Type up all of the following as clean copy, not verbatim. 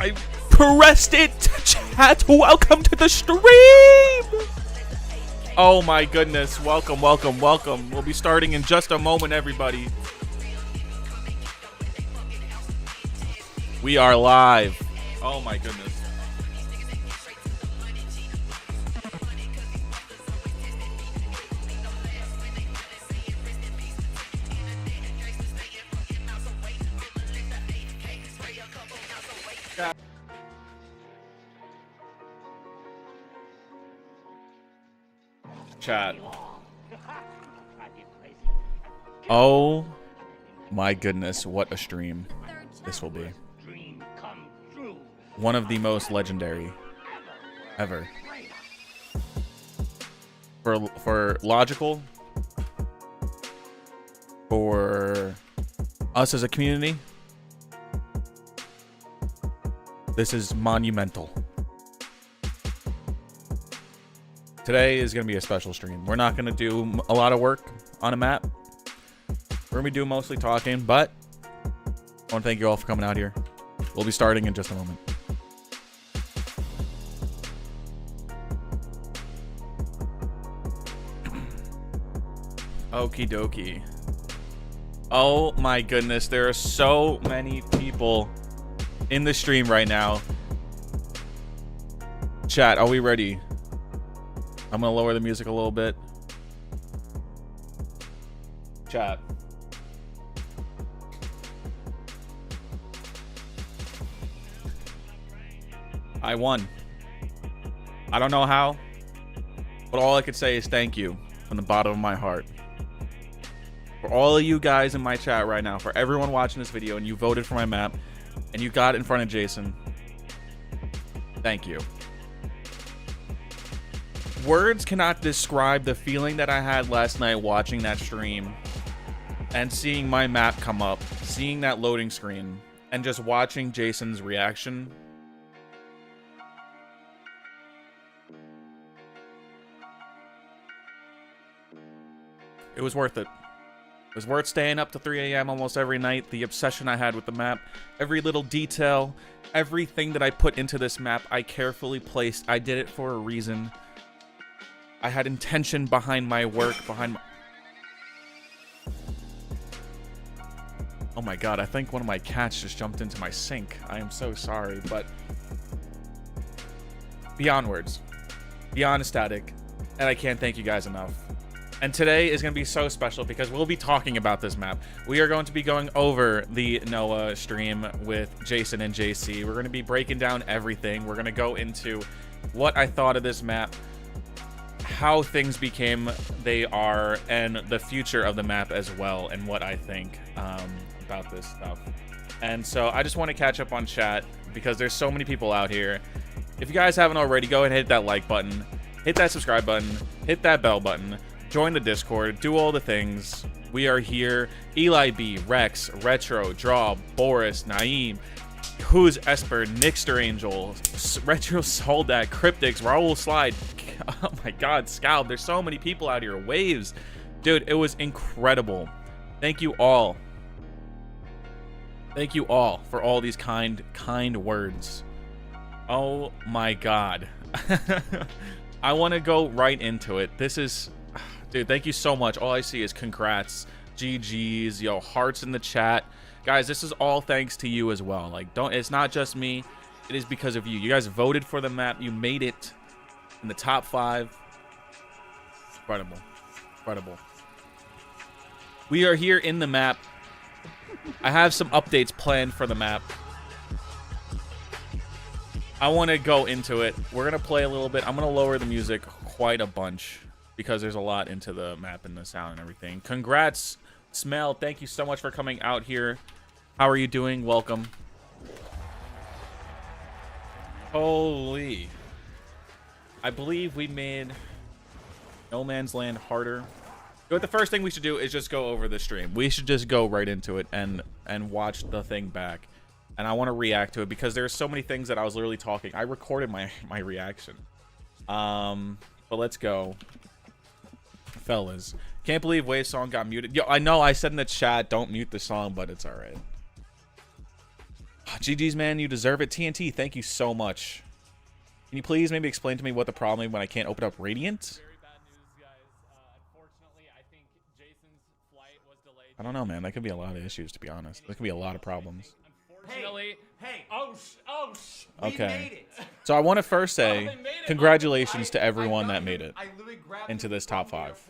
I pressed it, chat. Welcome to the stream. Oh my goodness. Welcome, welcome, welcome. We'll be starting in just a moment, everybody. We are live. Oh my goodness. Chat. Oh my goodness, what a stream this will be. One of the most legendary ever. For logical, for us as a community, this is monumental. Today is going to be a special stream. We're not going to do a lot of work on a map. We're going to be doing mostly talking, but I want to thank you all for coming out here. We'll be starting in just a moment. Okie dokie. Oh my goodness, there are so many people in the stream right now. Chat, are we ready? I'm gonna lower the music a little bit. Chat. I won. I don't know how, but all I could say is thank you from the bottom of my heart. For all of you guys in my chat right now, for everyone watching this video, and you voted for my map, and you got in front of Jason, thank you. Words cannot describe the feeling that I had last night watching that stream and seeing my map come up, seeing that loading screen, and just watching Jason's reaction. It was worth it. It was worth staying up to 3 a.m. almost every night. The obsession I had with the map, every little detail, everything that I put into this map, I carefully placed. I did it for a reason. I had intention behind my work, behind my... Oh my god, I think one of my cats just jumped into my sink. I am so sorry, but... beyond words. Beyond ecstatic. And I can't thank you guys enough. And today is going to be so special because we'll be talking about this map. We are going to be going over the NOAA stream with Jason and JC. We're going to be breaking down everything. We're going to go into what I thought of this map, how things became they are, and the future of the map as well, and what I think about this stuff. And so I just want to catch up on chat because there's so many people out here. If you guys haven't already, go ahead and hit that like button, hit that subscribe button, hit that bell button, join the Discord, do all the things. We are here. Eli B, Rex, Retro, Draw, Boris, Naeem, Who's Esper, Nixter Angel, Retro Soldat, Cryptics, Raul Slide. Oh my god, Scalp. There's so many people out here. Waves. Dude, it was incredible. Thank you all. Thank you all for all these kind words. Oh my god. I want to go right into it. This is... Dude, thank you so much. All I see is congrats, GGs, yo, hearts in the chat. Guys, this is all thanks to you as well. Like, it's not just me. It is because of you. You guys voted for the map. You made it in the top 5. Incredible. Incredible. We are here in the map. I have some updates planned for the map. I want to go into it. We're going to play a little bit. I'm going to lower the music quite a bunch, because there's a lot into the map and the sound and everything. Congrats, Smell. Thank you so much for coming out here. How are you doing? Welcome. Holy. I believe we made No Man's Land harder. But the first thing we should do is just go over the stream. We should just go right into it and watch the thing back. And I want to react to it because there's so many things that I was literally talking. I recorded my reaction. But let's go. Fellas, can't believe Wave song got muted. Yo, I know I said in the chat don't mute the song, but it's all right. GG's, man. You deserve it. TNT, thank you so much. Can you please maybe explain to me what the problem is when I can't open up Radiant? Very bad news, guys. Unfortunately, I think Jason's flight was delayed. I don't know, man. That could be a lot of issues, to be honest. There could be a lot of problems. Unfortunately, Hey, Okay. So I want to first say congratulations to everyone that made it into this top 5.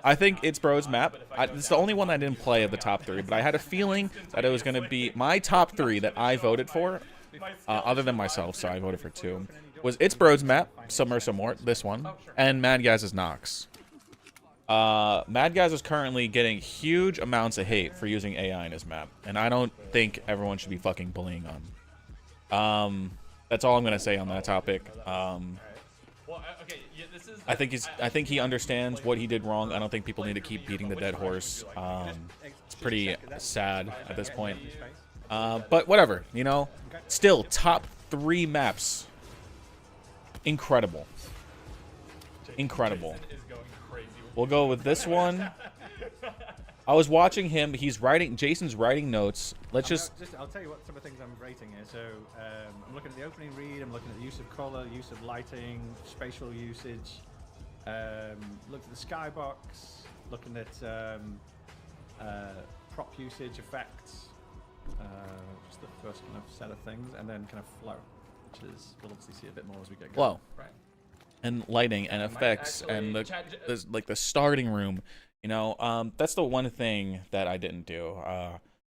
I think it's Bro's map. It's the only one I didn't play of the top 3, but I had a feeling that it was going to be my top 3 that I voted for, other than myself, so I voted for 2, was It's Bro's map, Submersive Mort, this one, and Mad Gaz's Nox. Mad Gaz is currently getting huge amounts of hate for using AI in his map, and I don't think everyone should be fucking bullying on. That's all I'm gonna say on that topic. I think he understands what he did wrong. I don't think people need to keep beating the dead horse. It's pretty sad at this point. But whatever, you know. Still, top 3 maps. Incredible. Incredible. We'll go with this one. I was watching him. Jason's writing notes. I'll tell you what some of the things I'm rating here. So I'm looking at the opening read. I'm looking at the use of color, use of lighting, spatial usage. Looked at the skybox. Looking at prop usage, effects. Just the first kind of set of things, and then kind of flow, which is we'll obviously see a bit more as we get going. Flow. Right. And lighting and effects and the starting room, you know, that's the one thing that I didn't do,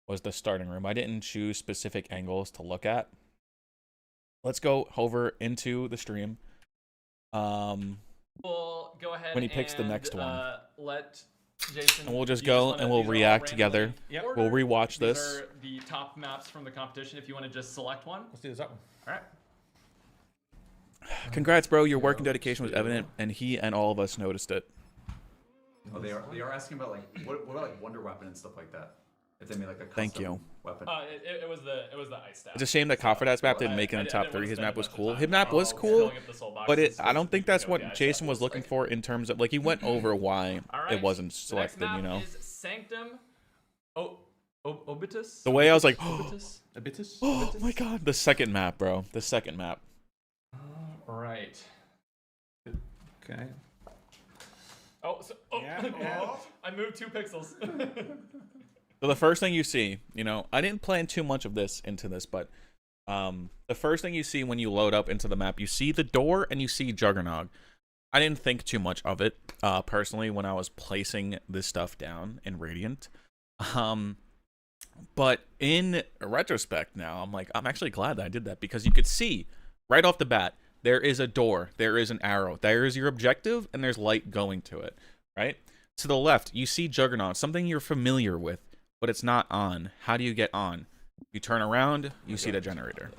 was the starting room. I didn't choose specific angles to look at. Let's go over into the stream. We'll go ahead when he picks the next one. Let Jason, and we'll just go and we'll react together. Yep. We'll rewatch this. These are the top maps from the competition. If you want to just select one. Let's do that one. All right. Congrats, bro. Your work and dedication was evident, and he and all of us noticed it. Oh, they are asking about like what about like Wonder Weapon and stuff like that. If they made like a custom weapon. It was the ice staff. It's a shame that Kofferdat's map didn't make it in the top 3. His map was cool. His map was cool, but I don't think that's what Jason was looking for in terms of like he went over why it wasn't selected. You know. Is Sanctum Obitus? The way I was like, Obitus? Oh my god, the second map, bro. The second map. Right. Okay. I moved 2 pixels. So the first thing you see, you know, I didn't plan too much of this into this, but the first thing you see when you load up into the map, you see the door and you see Juggernog. I didn't think too much of it, personally, when I was placing this stuff down in Radiant. But in retrospect now, I'm actually glad that I did that, because you could see right off the bat, there is a door, there is an arrow, there is your objective, and there's light going to it, right? To the left, you see Juggernaut, something you're familiar with, but it's not on. How do you get on? You turn around, you see the generator.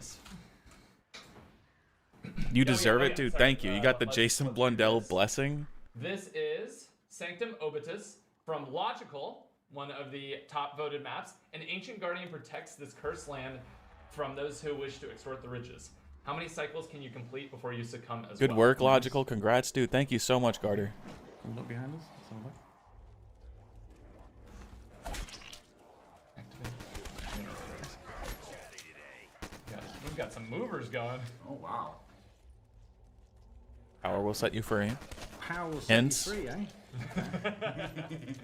You deserve it, dude. Thank you. You got the Jason Blundell blessing. This is Sanctum Obitus from Logical, one of the top voted maps. An ancient guardian protects this cursed land from those who wish to extort the riches. How many cycles can you complete before you succumb as well? Good work, Logical. Congrats, dude. Thank you so much, Garter. Look behind us. We've got some movers going. Oh wow. Power will set you free. Power will set you free, eh?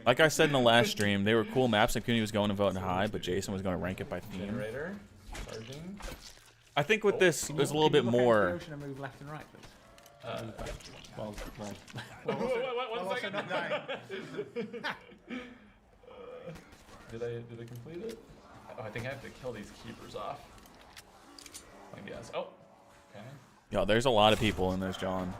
Like I said in the last stream, they were cool maps and community was going to vote high, but Jason was going to rank it by theme. Generator. Charging. I think with this, there's a little bit more. Move left and right, One second. Did I complete it? Oh, I think I have to kill these keepers off. I guess. Oh. Okay. Yo, there's a lot of people in this, John.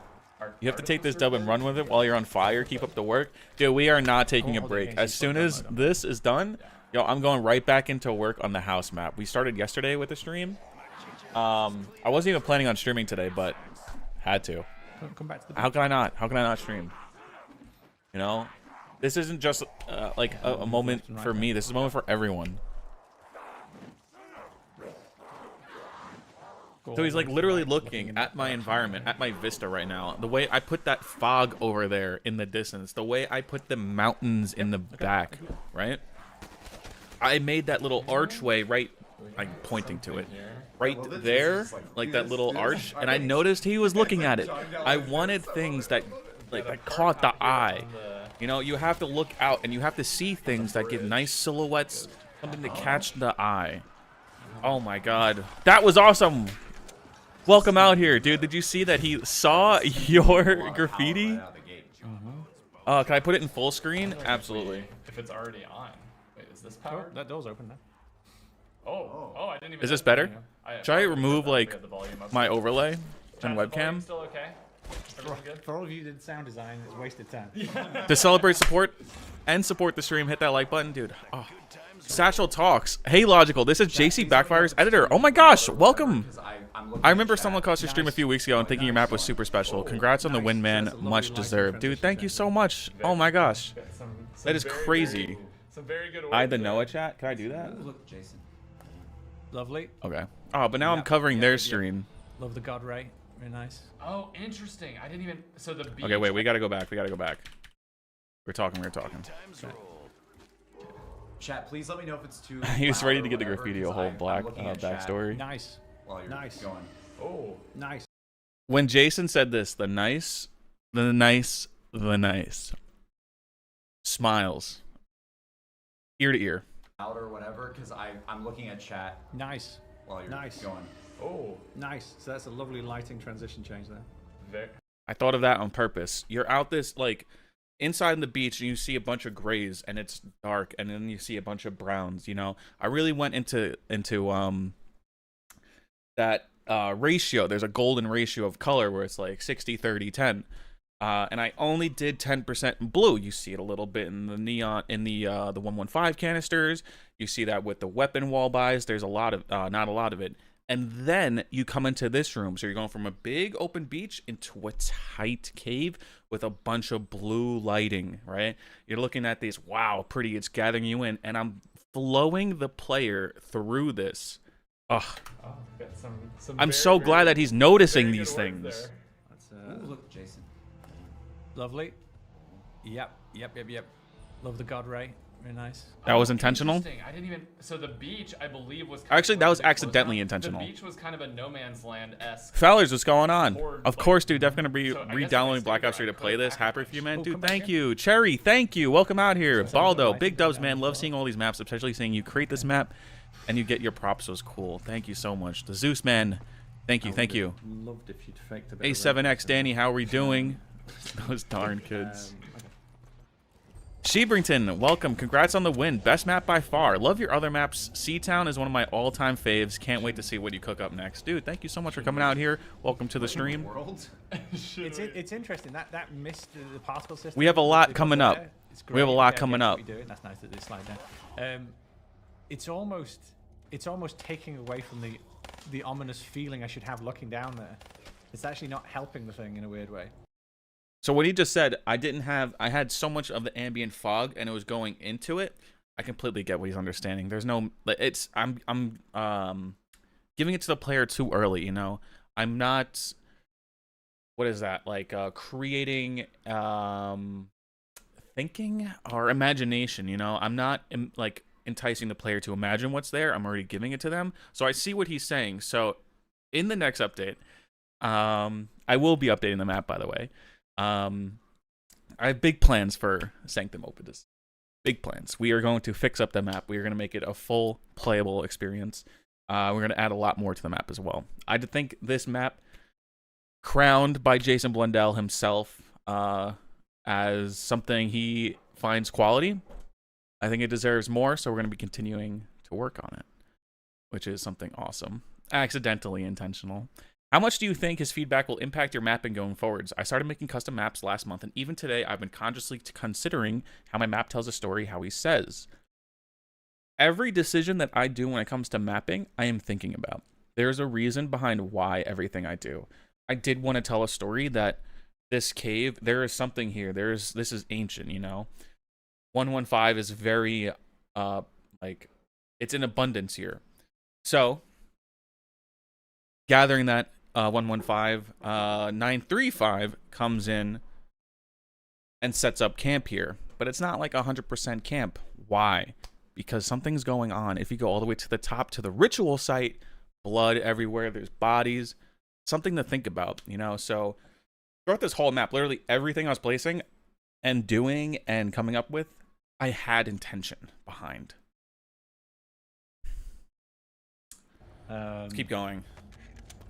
You have to take this dub and run with it while you're on fire. Keep up the work. Dude, we are not taking a break. As soon as this is done, yo, I'm going right back into work on the house map. We started yesterday with the stream. I wasn't even planning on streaming today, but had to. Come back to the How can I not? How can I not stream? You know, this isn't just like a moment for me. This is a moment for everyone. So he's like literally looking at my environment, at my vista right now. The way I put that fog over there in the distance, the way I put the mountains in the back, right? I made that little archway right like pointing to it. Here. Right Well, this there, is like this that little is arch, and I alright. noticed he was looking at it. I wanted things that like that caught the eye. You know, you have to look out and you have to see things that give nice silhouettes, something to catch the eye. Oh my god. That was awesome. Welcome out here, dude. Did you see that he saw your graffiti? Can I put it in full screen? Absolutely. If it's already on. Wait, is this Oh, powered? that door's open now. Oh, I didn't even. Is this know. better? I Should I already remove said that we like had the volume up. my overlay and Chat, is the volume webcam? Still okay? Everyone good? For all of you that did sound design, it's wasted time. To celebrate support and support the stream, hit that like button, dude. Oh. Satchel Talks. Hey, Logical. This is JC Backfire's editor. Oh my gosh, welcome. I remember someone across your stream a few weeks ago and thinking your map was super special. Congrats on the win, man. Much deserved. Dude, thank you so much. Oh my gosh. That is crazy. Some very good I the work Noah there. chat. Can I do that? Look, Jason. Lovely. Okay. Oh, but now I'm covering their stream. Love the God Ray. Very nice. Oh, interesting. I didn't even. So the beach. Okay, wait. We gotta go back. We gotta go back. We're talking. Chat, please let me know if it's too. He was loud ready or to give the whatever, graffiti a 'cause whole I'm black looking at chat backstory. Nice. While you're Nice. going. Oh. Nice. When Jason said this, the nice, smiles, ear to ear. Out or whatever, because I'm looking at chat Nice. while you're Nice. going. Oh. Nice. So that's a lovely lighting transition change there. Very. I thought of that on purpose. You're out this like inside on the beach and you see a bunch of grays and it's dark, and then you see a bunch of browns. You know, I really went into that ratio. There's a golden ratio of color where it's like 60, 30, 10. And I only did 10% in blue. You see it a little bit in the neon, in the 115 canisters. You see that with the weapon wall buys. There's a lot of, not a lot of it. And then you come into this room. So you're going from a big open beach into a tight cave with a bunch of blue lighting, right? You're looking at these, wow, pretty, it's gathering you in. And I'm flowing the player through this. Ugh. Oh, got some I'm very, so very- glad that he's noticing very these good work things. there. That's Ooh, look, Jason. lovely. Yep. Love the God Ray. Very nice. That was intentional? Interesting. I didn't even. So the beach, I believe, was. Actually, that was kind of accidentally closed off. intentional. The beach was kind of a no man's land esque. Fellers, what's going on? Or, Of like- course, dude. Definitely So I gonna guess be if I re-downloading stayed Black there, Ops 3 I to play could this. act Happy like for you, man. Oh, Dude, come back thank here. you. Cherry, thank you. Welcome out here. So Baldo, I Big think Dubs, I'm man. down Love as seeing all these maps, especially seeing you create this map and you get your props was cool. Thank you so much. The Zeus, man. Thank you, thank you. Loved if you'd faked a bit of A7X, red. Danny, how are we doing? Those darn kids. Okay. Shebrington, welcome. Congrats on the win. Best map by far. Love your other maps. Seatown is one of my all-time faves. Can't wait to see what you cook up next. Dude, thank you so much for coming out here. Welcome to the stream. World? It's interesting that missed the particle system. We have a lot that coming goes up. there. It's We have a great. lot Yeah, coming yeah, up. we do it. That's nice that they slide down. It's almost taking away from the ominous feeling I should have looking down there. It's actually not helping the thing in a weird way. So what he just said, I had so much of the ambient fog and it was going into it. I completely get what he's understanding. There's no, I'm giving it to the player too early, you know? I'm not, what is that? Like, creating, thinking or imagination, you know? I'm not like enticing the player to imagine what's there. I'm already giving it to them. So I see what he's saying. So in the next update, I will be updating the map, by the way. I have big plans for Sanctum Opidus. Big plans. We are going to fix up the map. We are going to make it a full playable experience. We're going to add a lot more to the map as well. I think this map, crowned by Jason Blundell himself as something he finds quality, I think it deserves more, so we're going to be continuing to work on it, which is something awesome. Accidentally intentional. How much do you think his feedback will impact your mapping going forwards? I started making custom maps last month, and even today, I've been consciously considering how my map tells a story how he says. Every decision that I do when it comes to mapping, I am thinking about. There's a reason behind why everything I do. I did want to tell a story that this cave, there is something here. This is ancient, you know? 115 is very, like, it's in abundance here. So, gathering that 115, 935 comes in and sets up camp here, but it's not like 100% camp. Why? because something's going on. If you go all the way to the top to the ritual site, blood everywhere, there's bodies, something to think about, you know? So throughout this whole map, literally everything I was placing and doing and coming up with, I had intention behind. Let's keep going.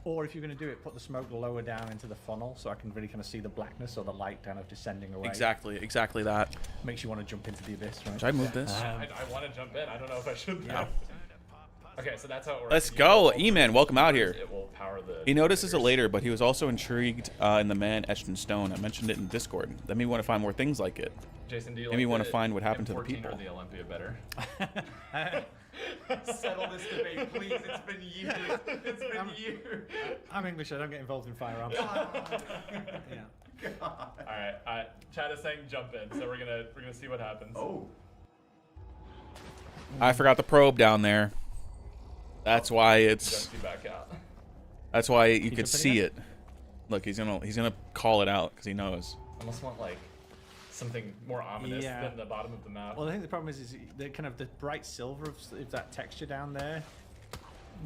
Or if you're going to do it, put the smoke lower down into the funnel so I can really kind of see the blackness or the light kind of descending away. Exactly that. Makes you want to jump into the abyss, right? Should I move this? I want to jump in. I don't know if I should. Yeah. Okay, so that's how it works. Let's go. E-Man, welcome out here. It will power the... He notices it later, but he was also intrigued in the man etched in stone. I mentioned it in Discord. That made me want to find more things like it. Jason, do you made me like want to the find what happened to the M14 people. or the Olympia better? Settle this debate, please. It's been years. It's been years. I'm English. I don't get involved in firearms. Yeah. God. All right, Chad is saying jump in, so we're gonna see what happens. Oh. I forgot the probe down there. That's why it's. Jumps you back out. That's why you could jumping see in? it. Look, he's gonna call it out because he knows. I almost want like something more ominous Yeah. than the bottom of the map. Well, I think the problem is the kind of the bright silver of that texture down there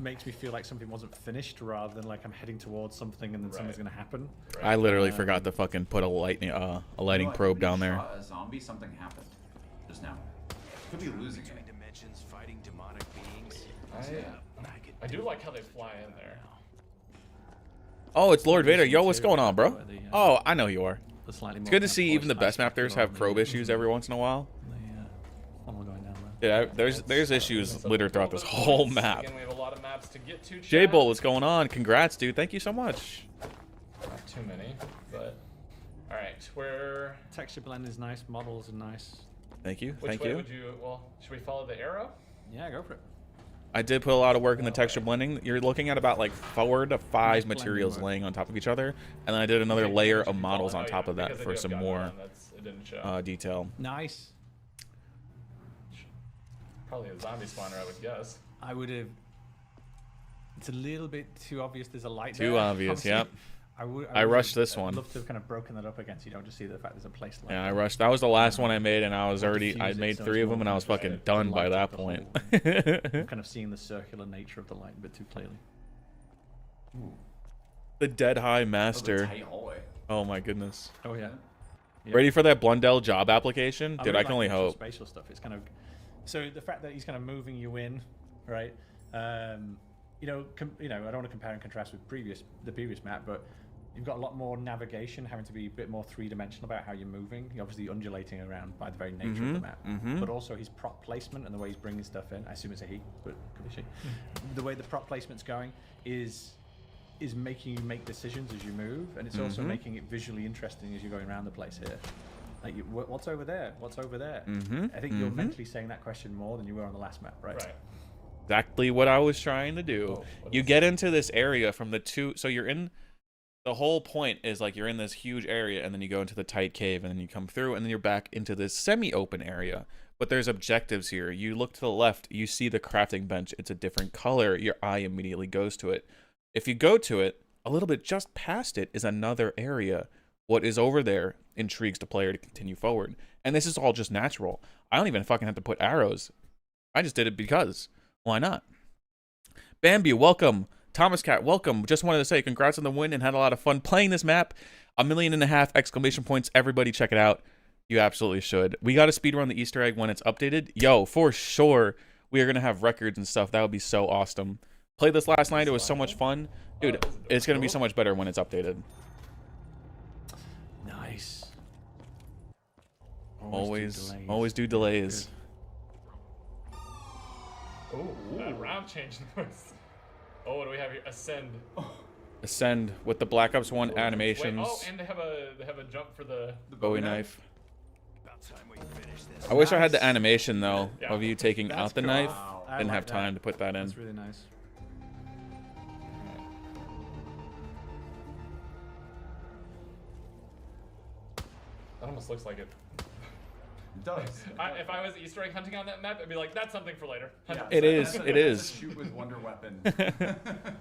makes me feel like something wasn't finished rather than like I'm heading towards something and then something's going to happen. Right. I literally forgot to fucking put a lighting probe down there. A zombie, something happened just now. Could be losing it. Dimensions fighting demonic beings. I do like how they fly in there. Oh, it's Lord Vader. Yo, what's going on, bro? Oh, I know you are. It's good to see even the best mappers have probe issues every once in a while. Funnel going down there. Yeah, there's issues littered throughout this whole map. Again, we have a lot of maps to get to. J-Bull, what's going on? Congrats, dude. Thank you so much. Not too many, but all right. Where? Texture blend is nice. Models are nice. Thank you. Which Thank way you. would you? Well, should we follow the arrow? Yeah, go for it. I did put a lot of work in the texture blending. You're looking at about like 4 to 5 Nice materials blending work. laying on top of each other, and then I did another layer of models on top of that because I for do have some gun more on, it didn't show. detail. Nice. Probably a zombie spawner, I would guess. I would have. It's a little bit too obvious. There's a light. Too there. obvious, Obviously, yep. I I rushed would've- this one. I'd love to have kind of broken that up again, so you don't just see the fact there's a place like Yeah, I that. rushed. That was the last one I made, and I was Or already. diffuse I it made so 3 it's of them, more and I was kind of fucking like done by light that up the point. I'm kind of seeing the circular nature of the light a bit too clearly. The Dead High Oh, the Master. tight hallway. Oh my goodness. Oh yeah. Yeah. Ready for that Blundell job application? Dude, really I can like only the actual hope. Spatial stuff. It's kind of so the fact that he's kind of moving you in, right? You know, I don't want to compare and contrast with the previous map, but you've got a lot more navigation, having to be a bit more three-dimensional about how you're moving. You're obviously undulating around by the very nature of the map, but also his prop placement and the way he's bringing stuff in. I assume it's a he, but could be she. The way the prop placement's going is making you make decisions as you move, and it's also making it visually interesting as you're going around the place here. Like, what's over there? What's over there? I think you're mentally saying that question more than you were on the last map, right? Right. Exactly what I was trying to do. You get into this area from the two, so you're in, the whole point is like you're in this huge area, and then you go into the tight cave, and then you come through, and then you're back into this semi-open area. But there's objectives here. You look to the left, you see the crafting bench. It's a different color. Your eye immediately goes to it. If you go to it, a little bit just past it is another area. What is over there intrigues the player to continue forward. And this is all just natural. I don't even fucking have to put arrows. I just did it because. Why not? Bambi, welcome. Thomas Cat, welcome. Just wanted to say congrats on the win and had a lot of fun playing this map. 1.5 million exclamation points. Everybody check it out. You absolutely should. We got to speedrun the Easter egg when it's updated. Yo, for sure. We are going to have records and stuff. That would be so awesome. Played this last night. It was so much fun. Dude, it's going to be so much better when it's updated. Nice. Always do delays. Ooh, round change noise. Oh, what do we have here? Ascend. Ascend with the Black Ops 1 animations. Wait, oh, and they have a jump for the Bowie knife. About time we finish this. I wish I had the animation though of you taking That's out the cool. knife. Wow. I Didn't like have time that. to put that in. That's really nice. That almost looks like it. It does. If I was Easter egg hunting on that map, I'd be like, that's something for later. Yeah, It is, that's it that's is. a shoot with wonder weapon.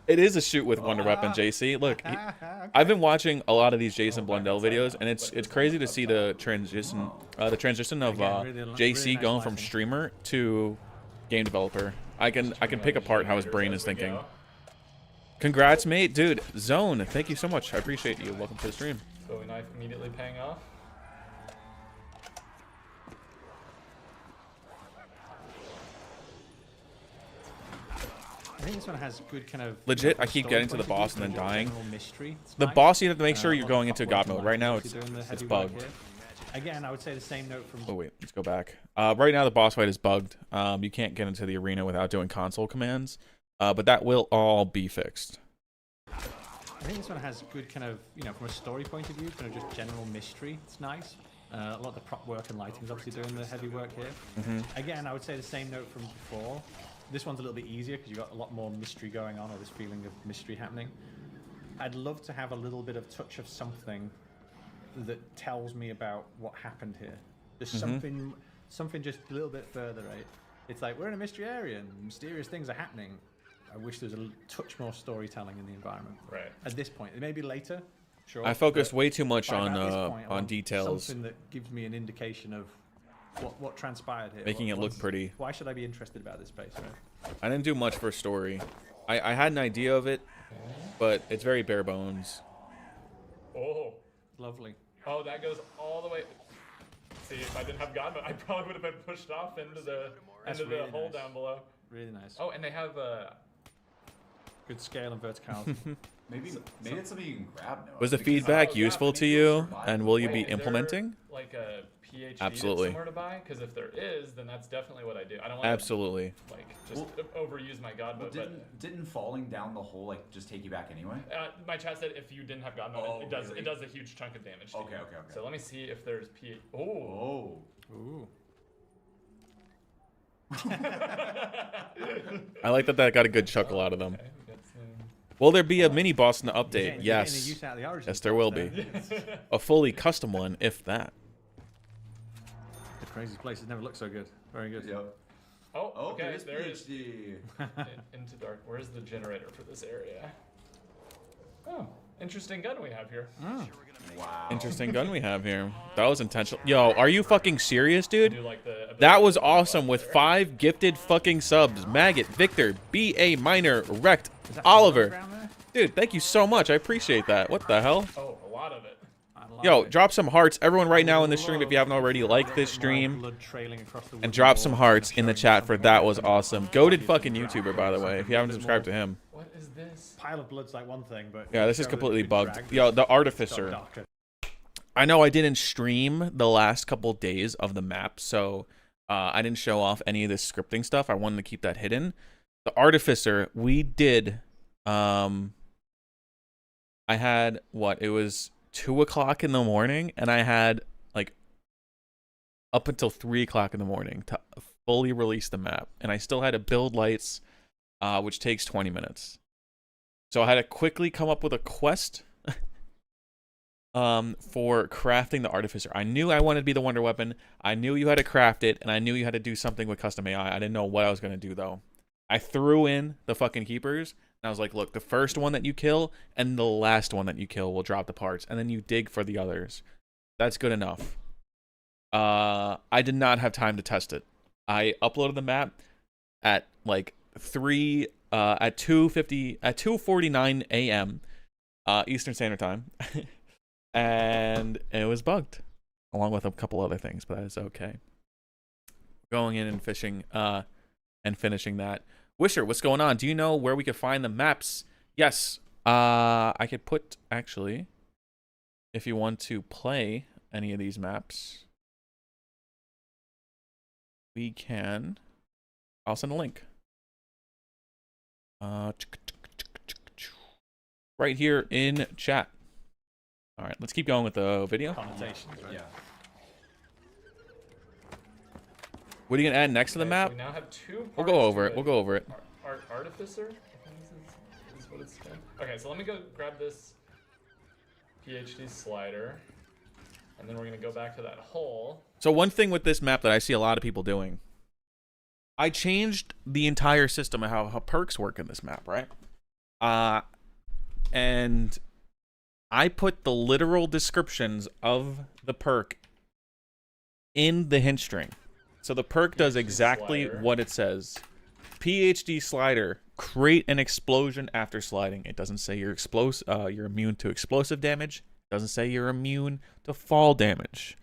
It is a shoot with Wonder Weapon, JC. Look, I've been watching a lot of these Jason Blundell videos, and it's crazy to see the transition of Again, really JC nice going from lighting. streamer to game developer. I can pick apart how his brain is thinking. Go. Congrats, mate, dude. Zone, thank you so much. I appreciate you. Welcome to the stream. Bowie knife immediately paying off. I think this one has good kind of Legit, I keep getting to the boss and then dying. Mystery. The boss, you have to make sure you're going into God mode. Right now, it's bugged. Again, I would say the same note from. Oh wait, let's go back. Right now the boss fight is bugged. You can't get into the arena without doing console commands, but that will all be fixed. I think this one has good kind of, you know, from a story point of view, kind of just general mystery. It's nice. A lot of the prop work and lighting is obviously doing the heavy work here. Again, I would say the same note from before. This one's a little bit easier because you've got a lot more mystery going on, or this feeling of mystery happening. I'd love to have a little bit of touch of something that tells me about what happened here. There's something just a little bit further, right? It's like we're in a mystery area and mysterious things are happening. I wish there's a touch more storytelling in the environment. Right. At this point, it may be later. Sure. I focused way too much But at this point, I on want details, Something that gives me an indication of what transpired here. making it look pretty. Why should I be interested about this space? Right? I didn't do much for story. I had an idea of it, but it's very bare bones. Oh. Lovely. Oh, that goes all the way. See, if I didn't have God mode, I probably would have been pushed off into the really hole nice. down below. Really nice. Oh, and they have Good scale and verticality. Maybe it's something you can grab now. Was the because- feedback yeah, useful maybe to you'll you, survive. and will you be Wait, is there, implementing? like a PhD Absolutely. somewhere to buy? Because if there is, then that's definitely what I do. I don't want Absolutely. to like just overuse my God Well, mode. didn't falling down the hole like just take you back anyway? My chat said if you didn't have God mode, Oh, it does really? it does a huge chunk of damage. To Okay, you. okay, okay. So let me see if there's P. Oh. Oh. Ooh. I like that got a good chuckle out of them. Okay, we got some... Will there be a mini boss in the You're update? getting the Yes. use out of the origin Yes, there will be. A fully custom one, if that. The craziest places never look so good. Very good. Yep. Oh, Oh, okay, there's there is PhD. into dark. Where's the generator for this area? Oh, interesting gun we have here. Wow. Interesting gun we have here. That was intentional. Yo, are you fucking serious, dude? Do like the That was awesome with 5 gifted fucking subs. Maggot, Victor, B.A. Minor, Wrecked, Is that Oliver. around there? Dude, thank you so much. I appreciate that. What the hell? Oh, a lot of it. I love Yo, it. drop some hearts. Everyone right now in the stream, if you haven't already, like this stream. Blood trailing across the And wooden drop wall, some hearts in the showing chat for something that like was that. awesome. Goated fucking YouTuber, by the way, if you haven't subscribed to him. What is this? Pile of blood's like one thing, but Yeah, this is show that completely it's been bugged. dragged, Yo, the it's Artificer. got darker. I know I didn't stream the last couple days of the map, so I didn't show off any of this scripting stuff. I wanted to keep that hidden. The Artificer, we did. I had what? It was 2 o'clock in the morning, and I had like up until 3 o'clock in the morning to fully release the map, and I still had to build lights, which takes 20 minutes. So I had to quickly come up with a quest. For crafting the Artificer. I knew I wanted to be the Wonder Weapon. I knew you had to craft it, and I knew you had to do something with custom AI. I didn't know what I was going to do, though. I threw in the fucking keepers, and I was like, look, the first one that you kill and the last one that you kill will drop the parts, and then you dig for the others. That's good enough. I did not have time to test it. I uploaded the map at like 2:49 a.m. Eastern Standard Time. And it was bugged, along with a couple other things, but that is okay. Going in and fishing, and finishing that. Wisher, what's going on? Do you know where we could find the maps? Yes, I could put, actually, if you want to play any of these maps, we can. I'll send a link. Right here in chat. All right, let's keep going with the video. Connotations, right? Yeah. What are you gonna add next to the Okay, map? So we now have 2 We'll go parts over to it. We'll go over it. Artificer? I think this is what it's called. Okay, so let me go grab this PhD slider. And then we're going to go back to that hole. So one thing with this map that I see a lot of people doing, I changed the entire system of how perks work in this map, right? And I put the literal descriptions of the perk in the hint string. So the perk does exactly slider. what it says. PhD slider. Create an explosion after sliding. It doesn't say you're immune to explosive damage. It doesn't say you're immune to fall damage.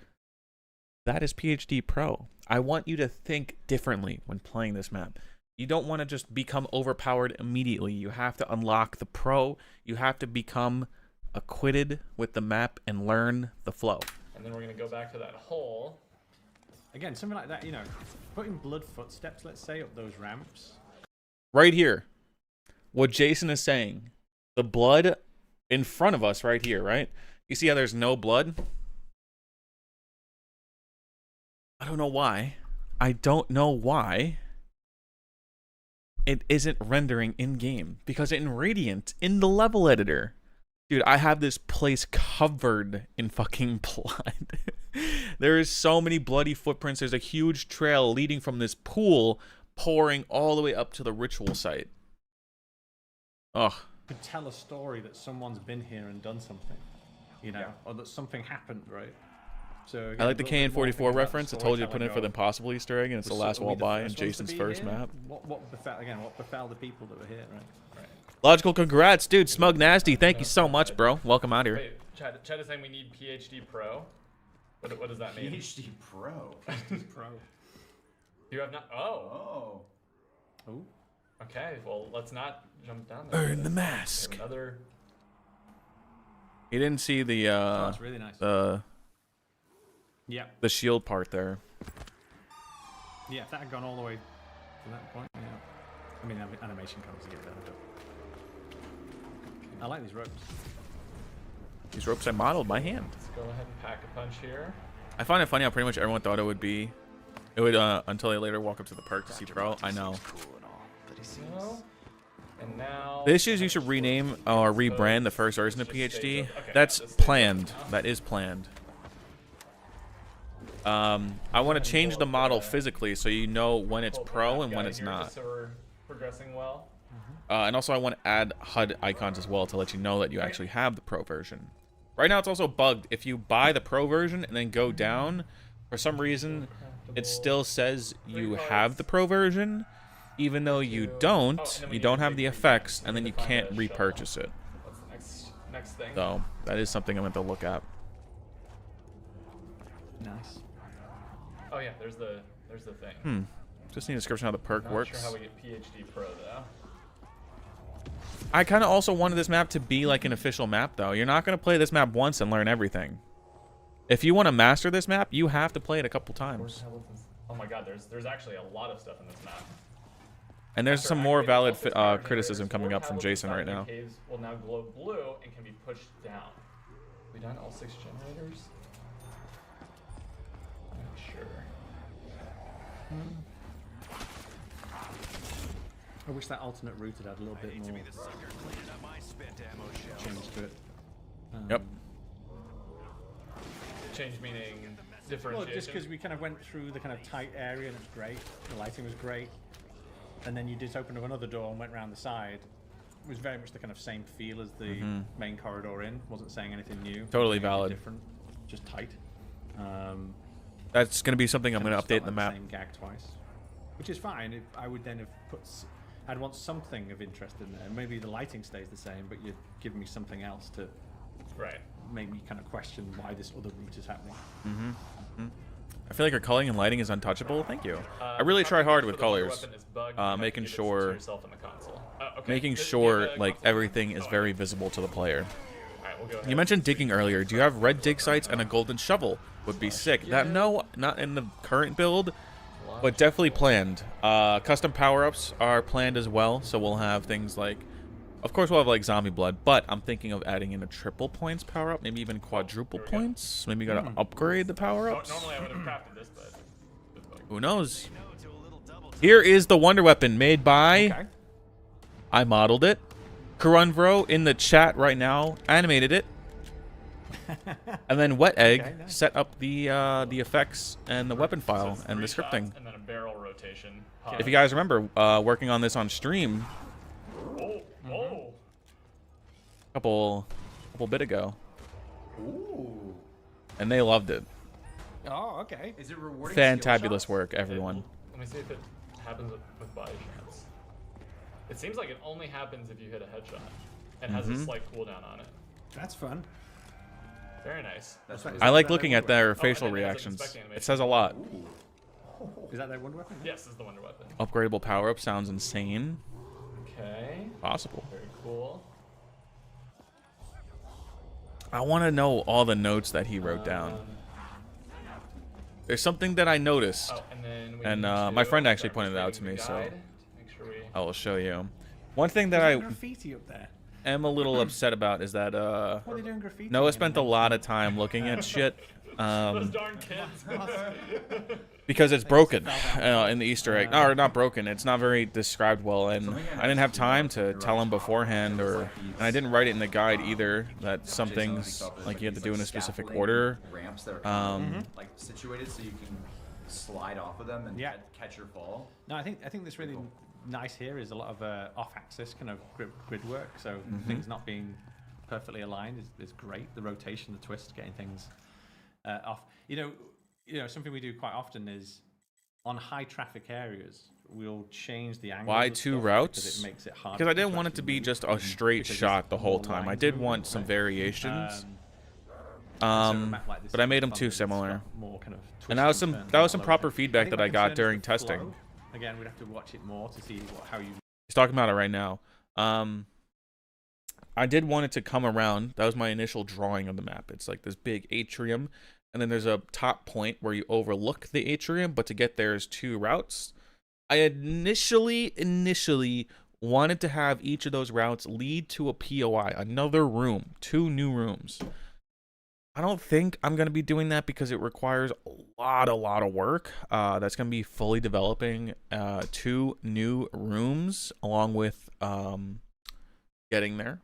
That is PhD Pro. I want you to think differently when playing this map. You don't want to just become overpowered immediately. You have to unlock the Pro. You have to become acquainted with the map and learn the flow. And then we're going to go back to that hole. Again, something like that, you know, putting blood footsteps, let's say, up those ramps. Right here, what Jason is saying, the blood in front of us right here, right? You see how there's no blood? I don't know why. I don't know why it isn't rendering in-game. Because in Radiant, in the level editor, dude, I have this place covered in fucking blood. There is so many bloody footprints. There's a huge trail leading from this pool pouring all the way up to the ritual site. Ugh. Could tell a story that someone's been here and done something, you know, or that something happened, right? So again, I like the a little bit more KN44 thinking about reference. I told you to put in storytelling for the of, impossible Easter egg, and it's the last are we wall the by first in ones to Jason's be first here? map. What befell the people that were here, right? Logical congrats, dude. Smug Nasty, thank you so much, bro. Welcome out here. Wait, Chad is saying we need PhD Pro. What does that mean? PhD Pro. Pro. You have not. Oh. Oh. Okay. Well, let's not jump down there. Earn the mask. We have another. He didn't see the Oh, that's really nice. Yeah. the shield part there. Yeah, if that had gone all the way to that point, yeah. I mean, animation comes to get better, but I like these ropes. These ropes I modeled by hand. Let's go ahead and pack a punch here. I find it funny how pretty much everyone thought it would be. It would until they later walk up to the perk to see Pro. I know. No. And now. The issue is you should rename or rebrand the first version of PhD. That's planned. That is planned. I want to change the model physically so you know when it's Pro and when it's not. So we're progressing well. And also I want to add HUD icons as well to let you know that you actually have the Pro version. Right now it's also bugged. If you buy the Pro version and then go down, for some reason, it still says you have the Pro version, even though you don't have the effects, and then you can't repurchase it. What's the next thing? So that is something I'm going to look at. Nice. Oh yeah, there's the thing. Just need a description of how the perk Not works. sure how we get PhD Pro though. I kind of also wanted this map to be like an official map, though. You're not going to play this map once and learn everything. If you want to master this map, you have to play it a couple times. Oh my god, there's actually a lot of stuff in this map. And there's some more valid criticism coming up from Jason right now. Caves will now glow blue and can be pushed down. We done all 6 generators? Not sure. I wish that alternate route had a little bit more change to it. Yep. Change meaning Well, differentiation. just because we kind of went through the kind of tight area and it's great, the lighting was great, and then you just opened up another door and went around the side. It was very much the kind of same feel as the main corridor in. Wasn't saying anything new. Totally anything valid. Different, just tight. That's going to be something I'm going to Just update felt in the like map. Same gag twice, which is fine. If I would then have put, I'd want something of interest in there. Maybe the lighting stays the same, but you're giving me something else to Right. make me kind of question why this other route is happening. I feel like our coloring and lighting is untouchable. Thank you. I really try hard with colors, making sure like everything is very visible to the player. You mentioned digging earlier. Do you have red dig sites and a golden shovel? Would be sick. That no, not in the current build, but definitely planned. Custom power-ups are planned as well, so we'll have things like, of course we'll have like zombie blood, but I'm thinking of adding in a triple points power-up, maybe even quadruple points. Maybe you gotta upgrade the power-ups. Normally I would have crafted this, but Who knows? Here is the wonder weapon made by. Okay. I modeled it. Karunvro in the chat right now animated it. And then Wet Egg Okay, nice. set up the effects and the weapon file and the 3 shots scripting. and then a barrel rotation. If you guys remember working on this on stream Oh. a couple bit ago, Ooh. and they loved it. Oh, okay. Is it rewarding? skill Fantabulous shots? work, everyone. Let me see if it happens with body shots. It seems like it only happens if you hit a headshot and has a slight cooldown on it. That's fun. Very nice. That's Is I that like their looking at wonder their and facial then it has an reactions. inspecting animation. It says a lot. Ooh. weapon? Is that their wonder weapon? Yes, this is the wonder weapon. Upgradable power-up sounds insane. Okay. Possible. Very cool. I want to know all the notes that he wrote down. There's something that I noticed. Oh, and then we And, need to, my friend actually sorry, I'm pointed it out just to me, reading the so- guide to make sure we. I will show you. One thing that There's I graffiti up there. am a little upset about is that What are they doing graffiti? Noah in spent a there? lot of time looking at shit. Those darn kids. Because it's broken in the Easter egg. Or not broken. It's not very described well, and I didn't have time to tell him beforehand, and I didn't write it in the guide either. That some things like you have to do in a specific order. Ramps that are kind of, like situated so you can slide off of them and Yeah. catch your fall. No, I think this really nice here is a lot of off-axis kind of grid work. So things not being perfectly aligned is great. The rotation, the twist, getting things off. You know, something we do quite often is on high traffic areas we'll change the angle. Why two routes? Because it makes it harder. Because I didn't want it to be move, just a straight because shot the there's whole more time. I lines did moving, want some right? variations. So a map like this But I is made them fun too because it's got similar. more kind of And that was twists some turns that was and some low proper tempo. feedback think that my I got concern is during the testing. flow. Again, we'd have to watch it more to see how you. He's talking about it right now. I did want it to come around. That was my initial drawing of the map. It's like this big atrium, and then there's a top point where you overlook the atrium, but to get there is two routes. I initially wanted to have each of those routes lead to a POI, another room, 2 new rooms. I don't think I'm going to be doing that because it requires a lot of work. That's going to be fully developing 2 new rooms along with getting there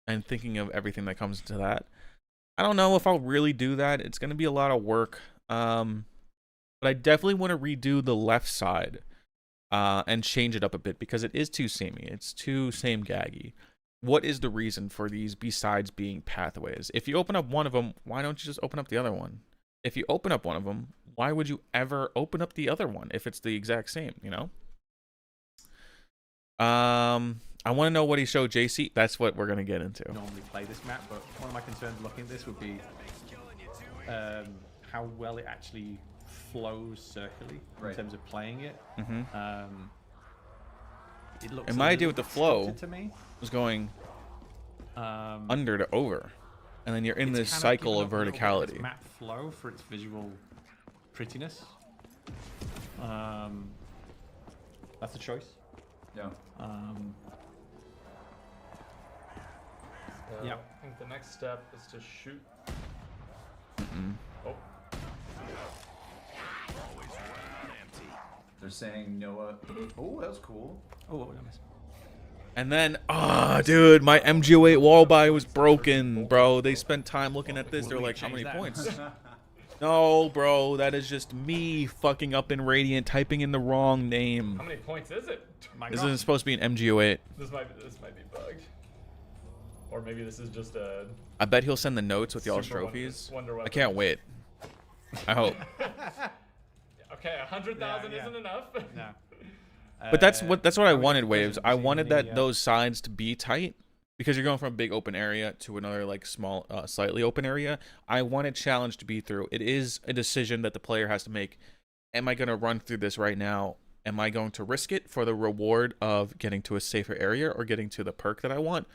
and thinking of everything that comes into that. I don't know if I'll really do that. It's going to be a lot of work. But I definitely want to redo the left side and change it up a bit because it is too samey. It's too same gaggy. What is the reason for these besides being pathways? If you open up one of them, why don't you just open up the other one? If you open up one of them, why would you ever open up the other one if it's the exact same, you know? I want to know what he showed JC. That's what we're going to get into. Normally play this map, but one of my concerns looking at this would be how well it actually flows circularly in terms of playing it. It looks And a my idea little with the bit flow stilted to me. was going under to over. And then you're in It's this kind of cycle given of up a little bit of its verticality. map flow for its visual prettiness. That's a choice. Yeah. So Yeah. I think the next step is to shoot. Oh, They're saying Noah. Oh, that was cool. Oh, what did I miss? And then, dude, my MGO8 wall buy was broken, bro. They spent time looking at this. They're like, how many points? No, bro, that is just me fucking up in Radiant, typing in the wrong name. how many points is it? This isn't supposed to be an MGO8. This might be bugged. Or maybe this is just a. I bet he'll send the notes with y'all's Super trophies. wonder I weapon. can't wait. I hope. Okay, 100,000 Yeah. isn't enough. No. But that's what I wanted, question Waves. I between wanted the, that those sides to be tight because you're going from a big open area to another like small, slightly open area. I wanted challenge to be through. It is a decision that the player has to make. Am I going to run through this right now? Am I going to risk it for the reward of getting to a safer area or getting to the perk that I want?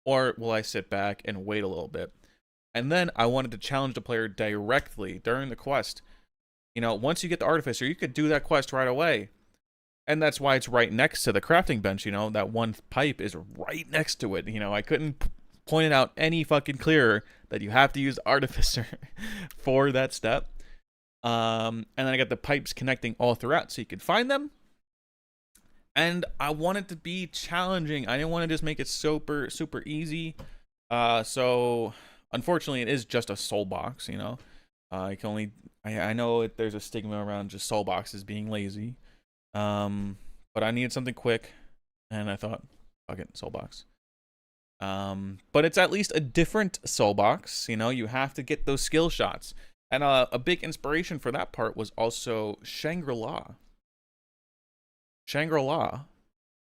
Or will I sit back and wait a little bit? And then I wanted to challenge the player directly during the quest. You know, once you get the Artificer, you could do that quest right away. And that's why it's right next to the crafting bench, you know, that one pipe is right next to it. You know, I couldn't point it out any fucking clearer that you have to use Artificer for that step. And then I got the pipes connecting all throughout so you could find them. And I want it to be challenging. I didn't want to just make it super easy. So unfortunately, it is just a soul box, you know. I can only I know there's a stigma around just soul boxes being lazy. But I needed something quick, and I thought, fuck it, soul box. But it's at least a different soul box. You know, you have to get those skill shots. And a big inspiration for that part was also Shangri-La. Shangri-La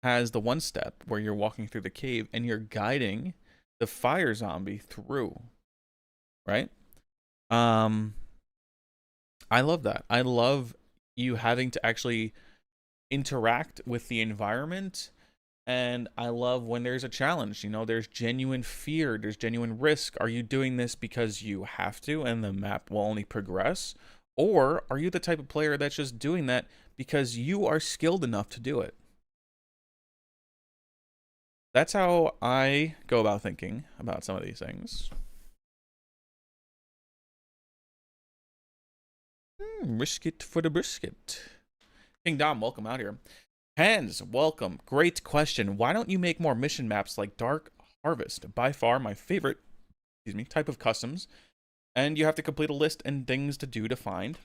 has the one step where you're walking through the cave and you're guiding the fire zombie through, right? I love that. I love you having to actually interact with the environment, and I love when there's a challenge. You know, there's genuine fear, there's genuine risk. Are you doing this because you have to and the map will only progress, or are you the type of player that's just doing that because you are skilled enough to do it? That's how I go about thinking about some of these things. Risk it for the brisket. King Dom, welcome out here. Hands, welcome. Great question. Why don't you make more mission maps like Dark Harvest? By far my favorite, type of customs. And you have to complete a list and things to do to find.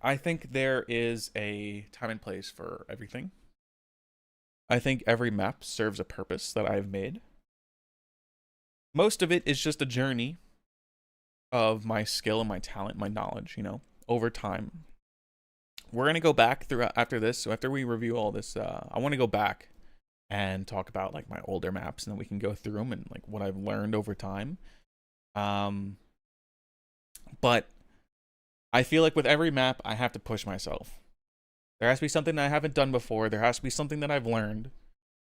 I think there is a time and place for everything. I think every map serves a purpose that I've made. Most of it is just a journey of my skill and my talent, my knowledge, you know, over time. We're going to go back through after this. So after we review all this, I want to go back and talk about like my older maps, and then we can go through them and like what I've learned over time. But I feel like with every map, I have to push myself. There has to be something that I haven't done before. There has to be something that I've learned,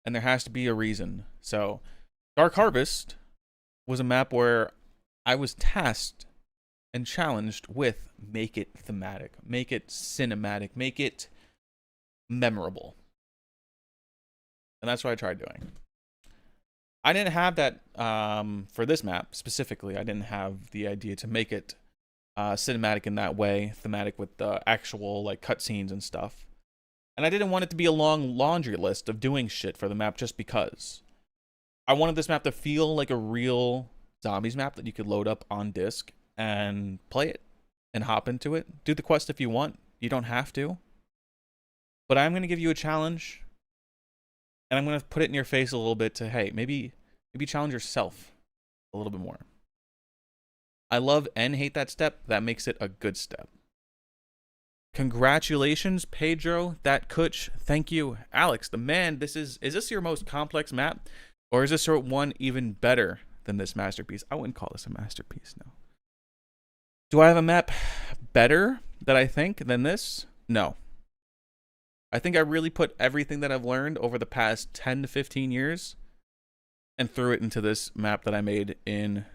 and there has to be a reason. So Dark Harvest was a map where I was tasked and challenged with make it thematic, make it cinematic, make it memorable. And that's what I tried doing. I didn't have that for this map specifically. I didn't have the idea to make it cinematic in that way, thematic with the actual like cutscenes and stuff. And I didn't want it to be a long laundry list of doing shit for the map just because. I wanted this map to feel like a real zombies map that you could load up on disc and play it and hop into it. Do the quest if you want. You don't have to. But I'm going to give you a challenge, and I'm going to put it in your face a little bit to, hey, maybe challenge yourself a little bit more. I love and hate that step. That makes it a good step. Congratulations, Pedro, that Kutch. Thank you. Alex, the man, is this your most complex map? Or is this one even better than this masterpiece? I wouldn't call this a masterpiece, no. Do I have a map better that I think than this? No. I think I really put everything that I've learned over the past 10 to 15 years and threw it into this map that I made in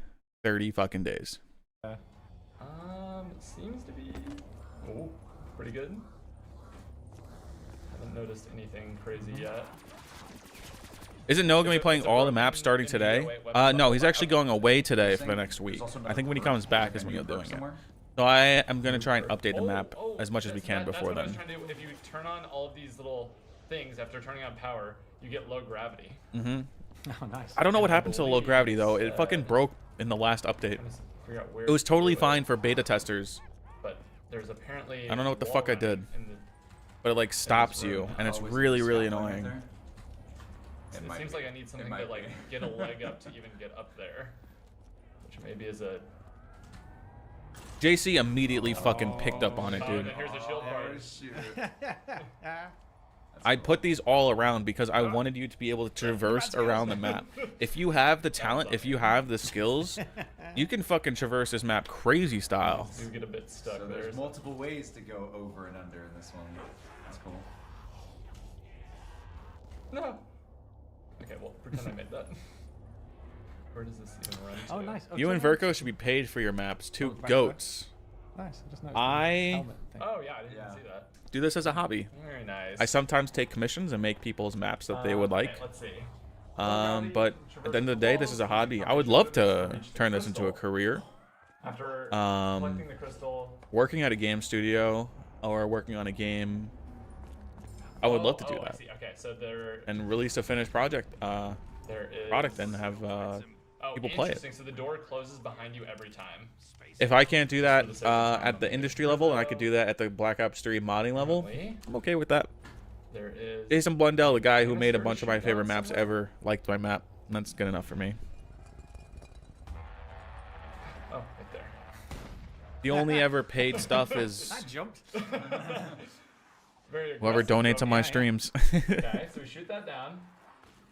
30 fucking days. It seems to be pretty good. Haven't noticed anything crazy yet. Isn't Noah going to be playing all the maps starting today? No, he's actually going away today for the next week. I think when he comes back is when he'll be doing it. So I am going to try and update the map as much as we can before then. That's what I was trying to do. If you turn on all of these little things after turning on power, you get low gravity. Mm-hmm. Oh, nice. I don't know what happened to the low gravity, though. It fucking broke in the last update. It was totally fine for beta testers. But there's apparently... I don't know what the fuck I did. But it, like, stops you, and it's really, really annoying. It seems like I need something to like get a leg up to even get up there, which maybe is a. JC immediately fucking picked up on it, dude. Here's a shield card. I put these all around because I wanted you to be able to traverse around the map. If you have the talent, if you have the skills, you can fucking traverse this map crazy style. You get a bit stuck there. There's multiple ways to go over and under in this one. That's cool. No. Okay, well, pretend I made that. Where does this even run to? Oh, nice. Oh, You and Verko should be paid for your maps. Two goats. Nice. I just noticed I helmet thing. Oh, yeah, I didn't see that. do this as a hobby. Very nice. I sometimes take commissions and make people's maps that they would like. Okay, let's see. But at the end of the day, this is a hobby. I would love to turn this into a career. After collecting the crystal. Working at a game studio or working on a game, I would love to do that. I see. Okay, so there. And release a finished project, There is. product and have people play it. Interesting. So the door closes behind you every time. If I can't do that at the industry level and I could do that at the Black Ops 3 modding level, I'm okay with that. There is. Jason Blundell, the guy who made a bunch of my favorite maps ever, liked my map. That's good enough for me. Oh, right there. The only ever paid stuff is I jumped. Very whoever aggressive donates on my going. streams. Okay, so we shoot that down.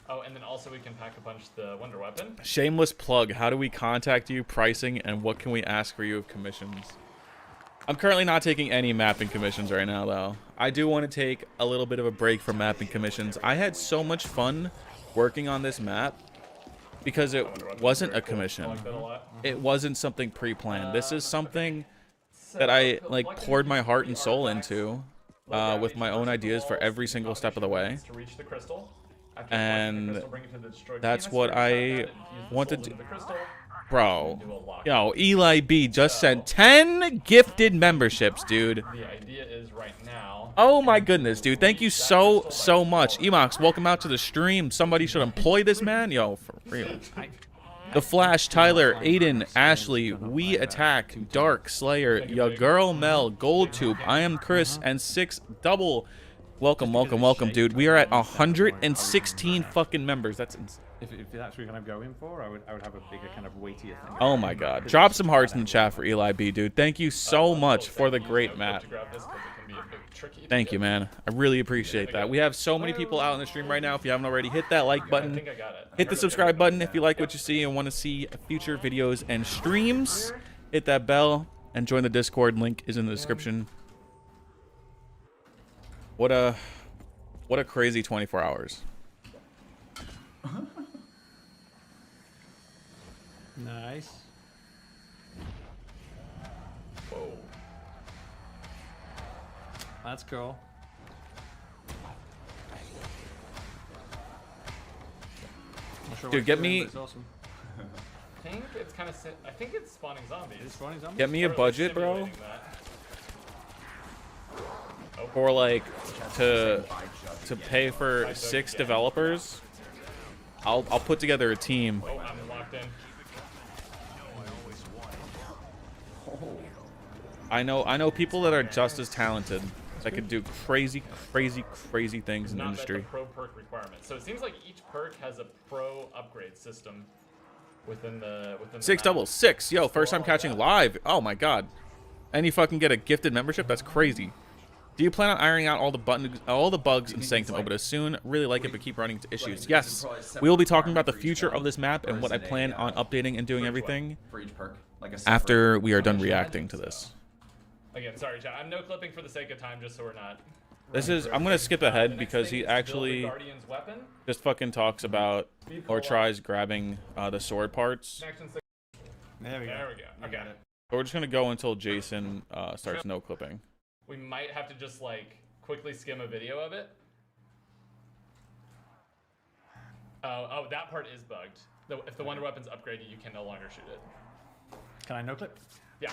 Oh, and then also we can pack a punch the Wonder Weapon. Shameless plug. How do we contact you? Pricing and what can we ask for you of commissions? I'm currently not taking any mapping commissions right now, though. I do want to take a little bit of a break from mapping commissions. I had so much fun working on this map because it wasn't a commission. I like that a lot. It wasn't something pre-planned. This is something that I like poured my heart and soul into with my own ideas for every single step of the way. To reach the crystal. And that's what I want to do. Bro, yo, Eli B just sent 10 gifted memberships, dude. The idea is right now. Oh my goodness, dude. Thank you so much. Emox, welcome out to the stream. Somebody should employ this man. Yo, for real. The Flash, Tyler, Aiden, Ashley, We Attack, Dark, Slayer, Ya Girl Mel, Goldtube, I Am Chris, and 6 Double. Welcome, dude. We are at 116 fucking members. That's insane. If that's what you're kind of going for, I would have a bigger kind of weightier thing. Oh my god. Drop some hearts in the chat for Eli B, dude. Thank you so much for the great map. Thank you, man. I really appreciate that. We have so many people out in the stream right now. If you haven't already, hit that like button. Hit the subscribe button if you like what you see and want to see future videos and streams. Hit that bell and join the Discord. Link is in the description. What a crazy 24 hours. Nice. Whoa. That's cool. Not sure Dude, what get it's doing, me- but it's awesome. I think it's kind of. I think it's spawning zombies. Is it spawning zombies? Get me a Or budget, bro, simulating that. for like to pay for 6 developers. I'll put together a team. Oh, I'm locked in. I know people that are just as talented that could do crazy things in the Not met industry. the pro perk requirement. So it seems like each perk has a pro upgrade system within the 6 map. doubles, 6. Yo, first time catching live. Oh my god. And you fucking get a gifted membership? That's crazy. Do you plan on ironing out all the bugs in Sanctum Obita soon? Really like it, but keep running into issues. Yes, we will be talking about the future of this map and what I plan on updating and doing everything For each perk, like a after we are done reacting to this. Again, sorry, chat. I'm no clipping for the sake of time, just so we're not. This is, I'm gonna skip ahead The next because thing he is build the actually Guardian's weapon. just fucking talks about or tries grabbing the sword parts. Connection There we go. There we go. You Okay. got it. But we're just gonna go until Jason starts no clipping. We might have to just like quickly skim a video of it. Oh, that part is bugged. If the Wonder Weapon's upgraded, you can no longer shoot it. Can I no clip? Yeah.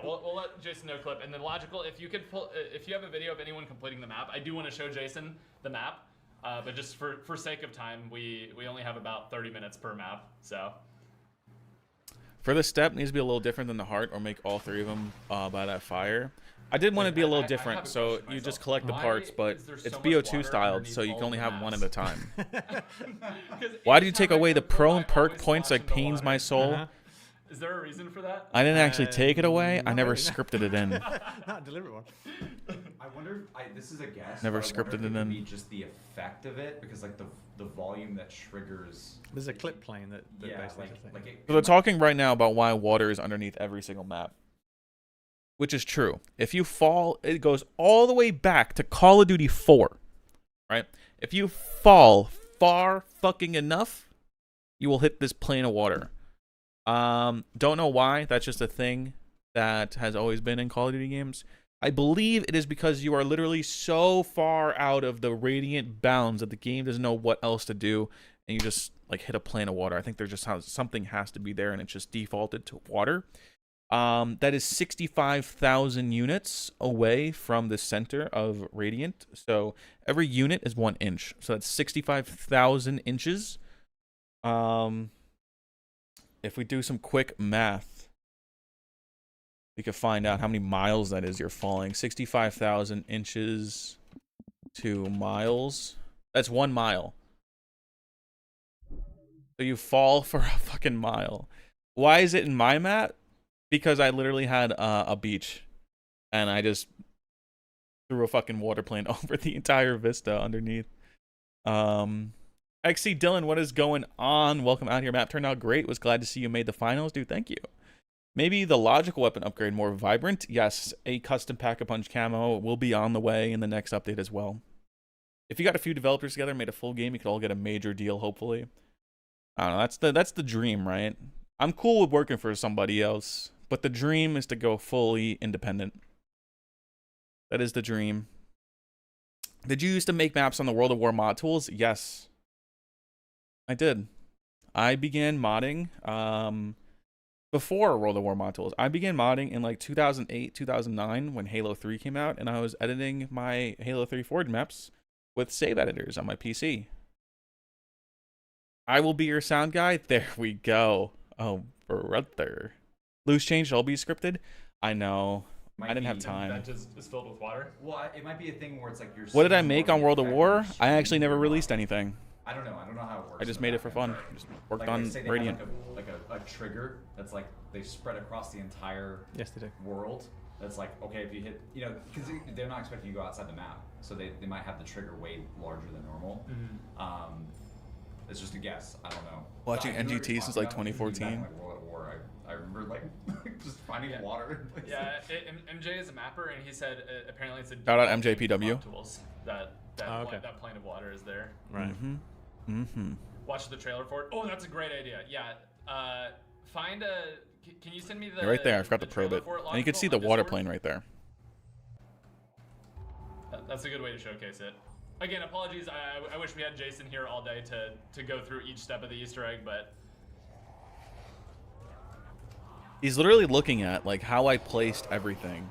We'll let Jason know clip, and then logical. If you could pull, if you have a video of anyone completing the map, I do want to show Jason the map, but just for sake of time, we only have about 30 minutes per map, so. For the step, needs to be a little different than the heart, or make all 3 of them by that fire. I did want it to be a little I different, have a so question you just myself. collect the Why parts, but is there it's so much BO2 water styled, underneath so you all can only the have one at maps? a time. 'Cause Why did you anytime take I away the go pro through, and I perk always points splash like in the pains my water. soul? Is there a reason for that? I didn't actually take it away. I never scripted it in. Not a deliberate one. I wonder. This is a guess. Never but I wonder scripted if it could in. Be just the effect of it, because like the volume that triggers. There's a clip playing that Yeah, basically. like it. So they're talking right now about why water is underneath every single map. Which is true. If you fall, it goes all the way back to Call of Duty 4. Right? If you fall far fucking enough, you will hit this plane of water. Don't know why. That's just a thing that has always been in Call of Duty games. I believe it is because you are literally so far out of the radiant bounds that the game doesn't know what else to do, and you just like hit a plane of water. I think there's just something has to be there, and it's just defaulted to water. That is 65,000 units away from the center of radiant. So every unit is 1 inch. So that's 65,000 inches. If we do some quick math, we could find out how many miles that is you're falling. 65,000 inches to miles. That's 1 mile. So you fall for a fucking mile. Why is it in my map? Because I literally had a beach, and I just threw a fucking water plane over the entire vista underneath. XC Dylan, what is going on? Welcome out here. Map turned out great. Was glad to see you made the finals, dude. Thank you. Maybe the logical weapon upgrade more vibrant. Yes, a custom Pack-a-Punch camo will be on the way in the next update as well. If you got a few developers together and made a full game, you could all get a major deal, hopefully. I don't know. That's the dream, right? I'm cool with working for somebody else, but the dream is to go fully independent. That is the dream. Did you used to make maps on the World of War mod tools? Yes, I did. I began modding before World of War mod tools. I began modding in like 2008, 2009 when Halo 3 came out, and I was editing my Halo 3 Forge maps with save editors on my PC. I will be your sound guy. There we go. Oh, brother. Loose change shall be scripted. I know. I didn't have time. That just is filled with water. Well, it might be a thing where it's like you're. What did I make on World of War? I actually never released anything. I don't know how it works. I just made it for fun. Just worked like on Radiant. Like a trigger that's like they spread across the entire world. That's like, okay, if you hit, you know, because they're not expecting you to go outside the map, so they might have the trigger way larger than normal. It's just a guess. I don't know. Watching NGT since like 2014. Like World of War, I remember like just finding water. Yeah, MJ is a mapper, and he said apparently it's a shout out MJPW. Tools that plane of water is there. Right. Watch the trailer for it. Oh, that's a great idea. Yeah. Find a. Can you send me the? Right there. I forgot to probe it. And you can see the water plane right there. That's a good way to showcase it. Again, apologies. I wish we had Jason here all day to go through each step of the Easter egg, but he's literally looking at like how I placed everything.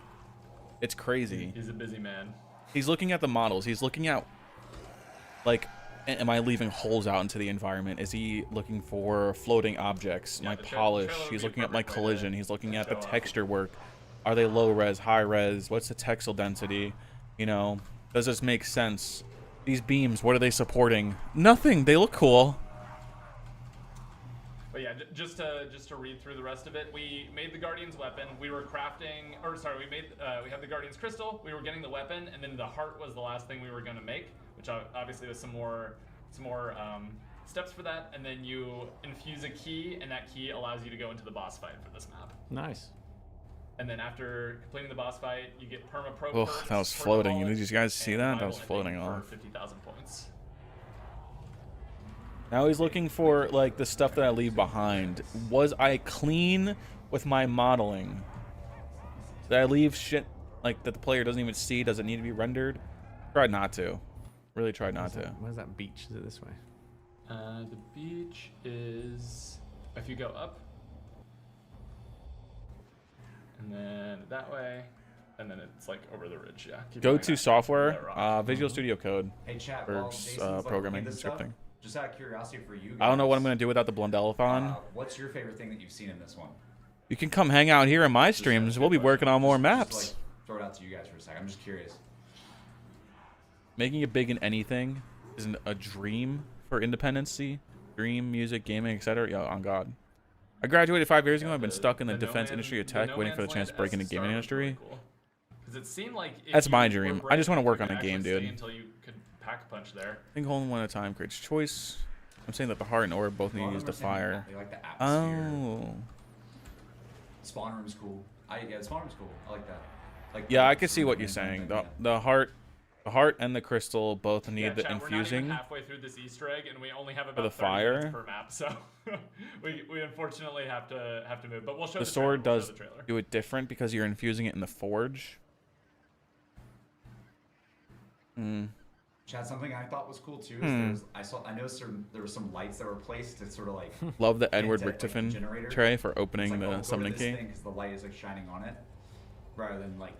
It's crazy. He's a busy man. He's looking at the models. He's looking at like, am I leaving holes out into the environment? Is he looking for floating objects? My polish. He's looking at my collision. He's looking at the texture work. Are they low res, high res? What's the textile density? You know, does this make sense? These beams, what are they supporting? Nothing. They look cool. But yeah, just to read through the rest of it, we made the Guardian's weapon. We were crafting, or sorry, we have the Guardian's crystal. We were getting the weapon, and then the heart was the last thing we were going to make, which obviously was some more steps for that. And then you infuse a key, and that key allows you to go into the boss fight for this map. Nice. And then after completing the boss fight, you get perma-pro. Oh, that was floating. Did you guys see that? That was floating off. 50,000 points. Now he's looking for like the stuff that I leave behind. Was I clean with my modeling? Did I leave shit like that the player doesn't even see? Does it need to be rendered? Tried not to. Really tried not to. Where's that beach? Is it this way? The beach is if you go up. And then that way, and then it's like over the ridge, yeah. Go to software, Visual Studio Code. Hey chat, for programming and scripting. Just out of curiosity for you guys, I don't know what I'm going to do without the Blundell-a-thon. What's your favorite thing that you've seen in this one? You can come hang out here in my streams. We'll be working on more maps. Just, like, throw it out to you guys for a second. I'm just curious. Making it big in anything isn't a dream for independency. Dream, music, gaming, etc. Yeah, on God. I graduated 5 years ago. I've been stuck in the defense industry of tech, waiting for the chance to break into the gaming industry. Because it seemed like that's my dream. I just want to work on a game, dude. Until you could pack punch there. I think holding one at a time creates choice. I'm saying that the heart and orb both need to use the fire. They like the atmosphere. Oh. Spawn room's cool. Yeah, the spawn room's cool. I like that. Like, yeah, I can see what you're saying. The heart and the crystal both need the infusing. We're not even halfway through this Easter egg, and we only have about the 30 fire minutes per map, so we unfortunately have to move. But we'll show the sword does do it different because you're infusing it in the forge. Chad, something I thought was cool too is I noticed there were some lights that were placed to sort of like love the Edward Richtofen tray for opening the summoning key because the light is like shining on it rather than like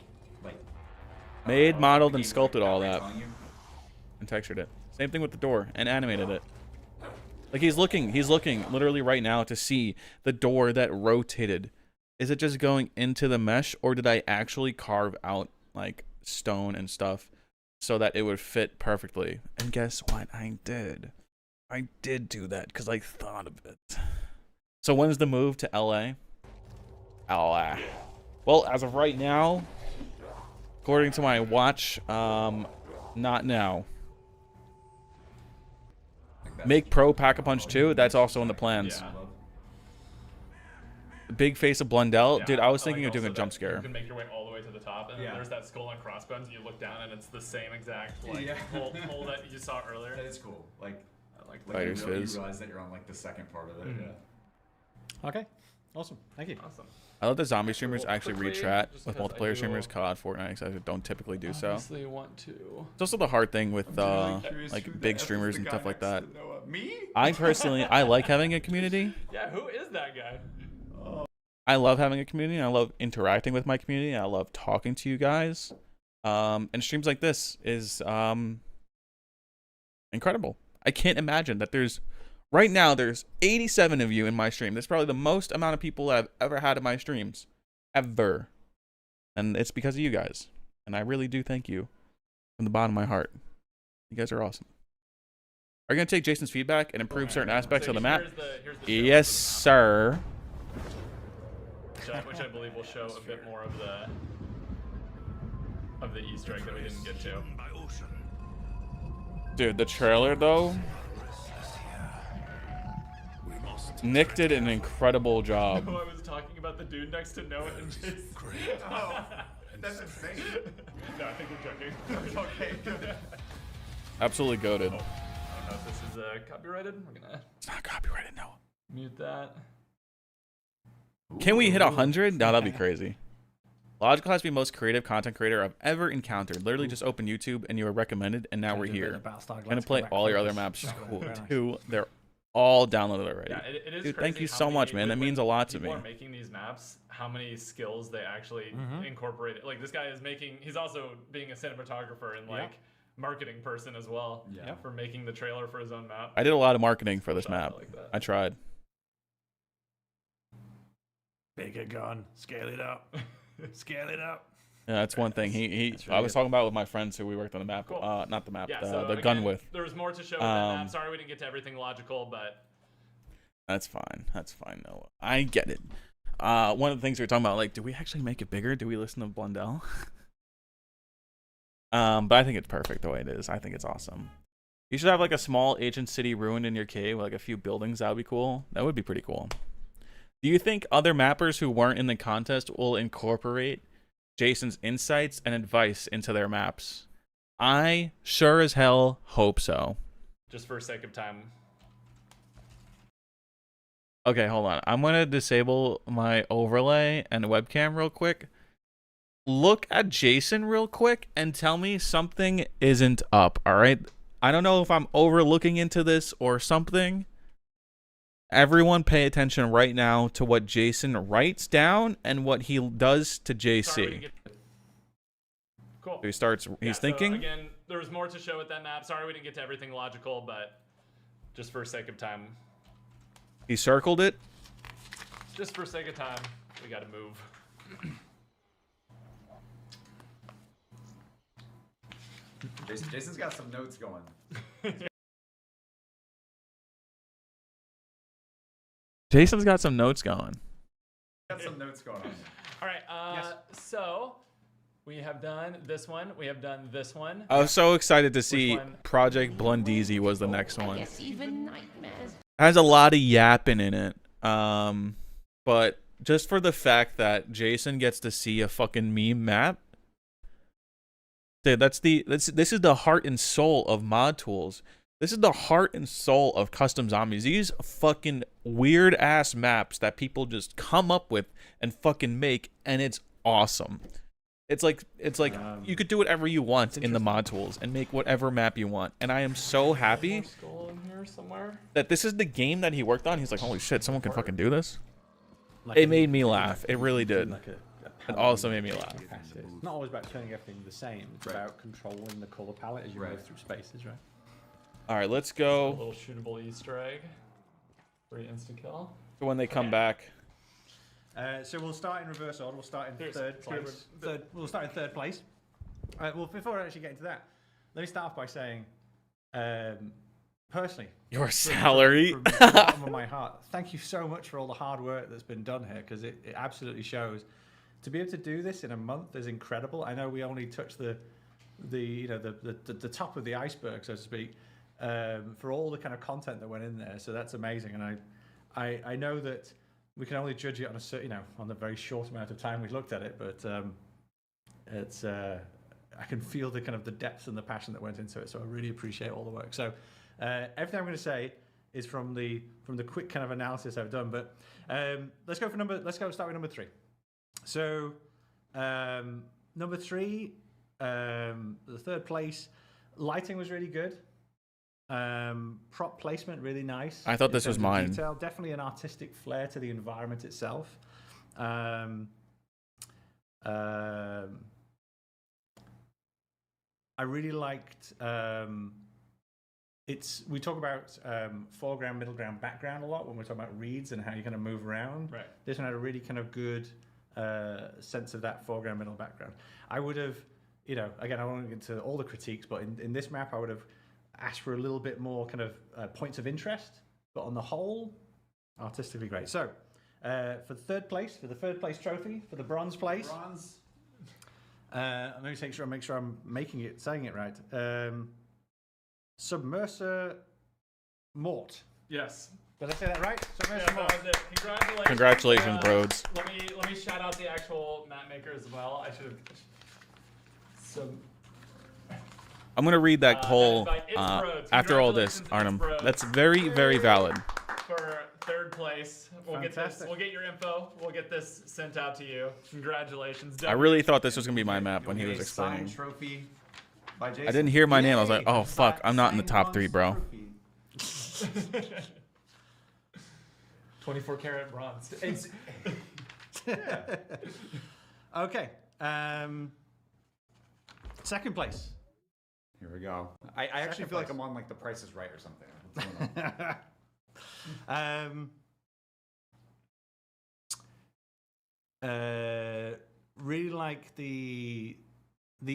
made, modeled, and sculpted all that and textured it. Same thing with the door and animated it. Like he's looking literally right now to see the door that rotated. Is it just going into the mesh, or did I actually carve out like stone and stuff so that it would fit perfectly? And guess what? I did do that because I thought of it. So when's the move to LA? Well, as of right now, according to my watch, not now. Make Pro Pack-a-Punch 2. That's also in the plans. Yeah. Big face of Blundell. Yeah, Dude, I was like thinking of doing a also jump that scare. You can make your way all the way to the top, and then there's that skull and crossbones, and you look down, and it's the same exact hole that you saw earlier. That is cool. Like Fighter's you Fizz. realize that you're on like the second part of it. Yeah. Okay. Awesome. Thank you. Awesome. I love that zombie streamers Well, actually quickly, retrat just with because I multiplayer do streamers, COD, Fortnite, because I don't typically do so. Obviously want to. It's also the hard thing with like big streamers and stuff like that. I personally, I like having a community. Yeah, who is that guy? I love having a community. I love interacting with my community. I love talking to you guys. And streams like this is incredible. I can't imagine that right now there's 87 of you in my stream. That's probably the most amount of people I've ever had in my streams. Ever. And it's because of you guys. And I really do thank you from the bottom of my heart. You guys are awesome. Are you going to take Jason's feedback and improve certain aspects of the map? Here's the Yes, sir. Which I believe will show a bit more of the Easter egg that we didn't get to. Dude, the trailer though, Nick did an incredible job. I was talking about the dude next to Noah and Jason. Oh, that's insane. No, I think we're joking. Okay, good. Absolutely goated. I don't know if this is copyrighted. We're gonna It's not copyrighted, no. mute that. Can we hit 100? No, that'd be crazy. Logical has to be the most creative content creator I've ever encountered. Literally just open YouTube and you were recommended, and now we're here. Gonna play all your other maps too. They're all downloaded already. Yeah, it is Dude, crazy thank you how so many- much, man. That when means a lot to me. People are making these maps, how many skills they actually incorporate. Like this guy is he's also being a cinematographer and like marketing person as well. Yeah. For making the trailer for his own map. I did a lot of marketing for this Shots map. like that. I tried. Bigger gun. Scale it up. Scale it up. Yeah, that's one thing. I was talking about with my friends who we worked on the map. Cool. Not the map. Yeah, the so gun again, with. There was more to show with that map. Sorry we didn't get to everything logical, but That's fine. That's fine, Noah. I get it. One of the things we were talking about, like, do we actually make it bigger? Do we listen to Blundell? But I think it's perfect the way it is. I think it's awesome. You should have like a small ancient city ruined in your cave, like a few buildings. That would be cool. That would be pretty cool. Do you think other mappers who weren't in the contest will incorporate Jason's insights and advice into their maps? I sure as hell hope so. just for sake of time. Okay, hold on. I'm going to disable my overlay and webcam real quick. Look at Jason real quick and tell me something isn't up, all right? I don't know if I'm overlooking into this or something. Everyone pay attention right now to what Jason writes down and what he does to JC. Cool. So he's thinking. So again, there was more to show with that map. Sorry we didn't get to everything logical, but just for sake of time. He circled it. Just for sake of time, we got to move. Jason's got some notes going. Jason's got some notes going. Got some notes going on. All right. So we have done this one. We have done this one. I was so excited to see one? Project Blundeezy was the next one. Yes, even nightmares. Has a lot of yapping in it. But just for the fact that Jason gets to see a fucking meme map. Dude, this is the heart and soul of mod tools. This is the heart and soul of custom zombies. These fucking weird ass maps that people just come up with and fucking make, and it's awesome. It's like you could do whatever you want in the mod tools and make whatever map you want. And I am so happy Skull in here somewhere. that this is the game that he worked on. He's like, holy shit, someone can fucking do this. It made me laugh. It really did. It also made me laugh. It's not always about turning everything the same. It's about controlling the color palette as you move through spaces, right? All right, let's A go little shootable Easter egg. Free insta kill. to when they come back. So we'll start in reverse order. We'll start in Here's third place. We'll start in third place. Well, before I actually get into that, let me start off by saying personally, Your salary. from the bottom of my heart, thank you so much for all the hard work that's been done here, because it absolutely shows. To be able to do this in a month is incredible. I know we only touched the top of the iceberg, so to speak, for all the kind of content that went in there. So that's amazing, and I know that we can only judge it on on the very short amount of time we looked at it, but it's I can feel the kind of the depth and the passion that went into it. So I really appreciate all the work. So everything I'm going to say is from the quick kind of analysis I've done. But let's go start with number 3. So number 3, the third place, lighting was really good. Prop placement really nice. I thought this was mine. Detail, definitely an artistic flair to the environment itself. I really liked we talk about foreground, middle ground, background a lot when we're talking about reads and how you're going to move around. Right. This one had a really kind of good sense of that foreground, middle, background. I would have, again, I won't get into all the critiques, but in this map, I would have asked for a little bit more kind of points of interest. But on the whole, artistically great. So for the third place trophy, for the bronze place. Let me make sure I'm saying it right. Submerser Mort. Yes. Did I say that right? Yeah, Submerser Mort. that was it. Congratulations. Congratulations, broads. Let me shout out the actual map maker as well. I should have. I'm gonna read that whole after all this, Congratulations, Arnhem. It's Bros. That's very, very valid. For third place. We'll get this. We'll get your info. We'll get this sent out to you. Congratulations. I really thought this was gonna be my map when he was explaining. Trophy by Jason. I didn't hear my name. I was like, oh fuck, I'm not in the top 3, bro. 24 karat bronze. Okay. Second place. Here we go. I actually feel like I'm on like The Price is Right or something. What's going on? Really like the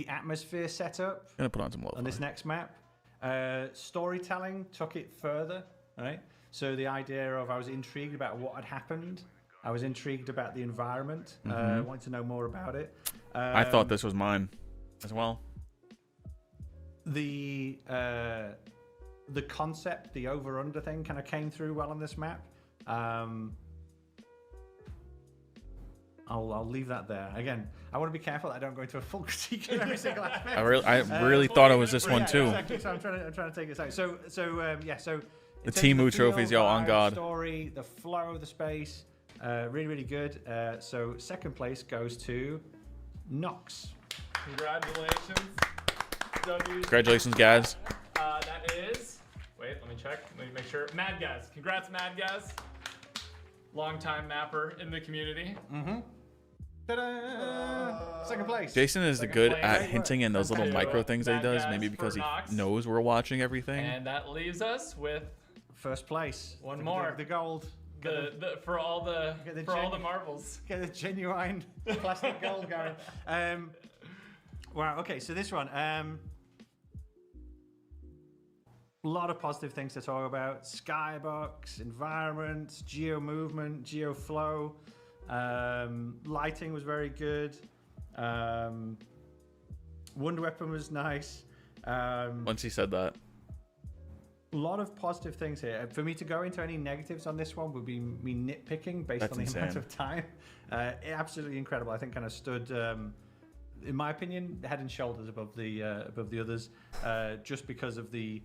atmosphere setup Gonna put on some on this next map. Storytelling took it further, right? So the idea of I was intrigued about what had happened. I was intrigued about the environment. Wanted to know more about it. I thought this was mine as well. The concept, the over-under thing kind of came through well on this map. I'll leave that there. Again, I want to be careful that I don't go into a full critique of every single aspect. I really thought it was this one too. Exactly. So I'm trying to take this out. So The Timu trophies, yo, on God. Story, the flow of the space, really, really good. So second place goes to Nox. Congratulations. Congratulations, guys. That is. Wait, let me check. Let me make sure. Mad Guys. Congrats, Mad Guys. Longtime mapper in the community. Ta-da! Second place. Jason is good at hinting in those little micro things that he does, Bad maybe guys because for he Nox. knows we're watching everything. And that leaves us with First place. One more. The gold. for all the marbles. Get the genuine plastic gold going. Wow. Okay. So this one. A lot of positive things to talk about. Skybox, environment, geo movement, geo flow. Lighting was very good. Wonder Weapon was nice. Once he said that. A lot of positive things here. For me to go into any negatives on this one would be me nitpicking based on the amount of time. Absolutely incredible. I think kind of stood, in my opinion, head and shoulders above the others, just because of the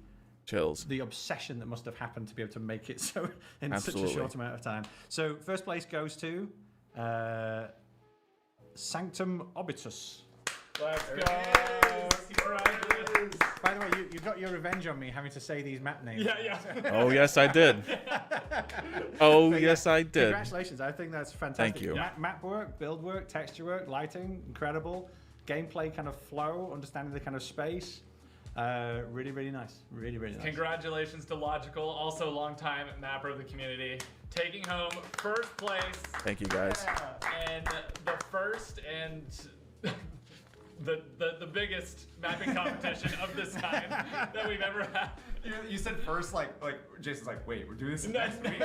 chills, the obsession that must have happened to be able to make it so in such a short amount of time. So first place goes to Sanctum Obitus. Let's go! Congratulations! By the way, you got your revenge on me having to say these map names. Yeah. Oh yes, I did. Oh yes, I did. Congratulations! I think that's fantastic. Thank you. Map work, build work, texture work, lighting, incredible. Gameplay kind of flow, understanding the kind of space. Really, really nice. Really, really nice. Congratulations to Logical, also longtime mapper of the community, taking home first place. Thank you, guys. And the first and the biggest mapping competition of this kind that we've ever had You said first, like Jason's like, wait, we're doing this No, next week?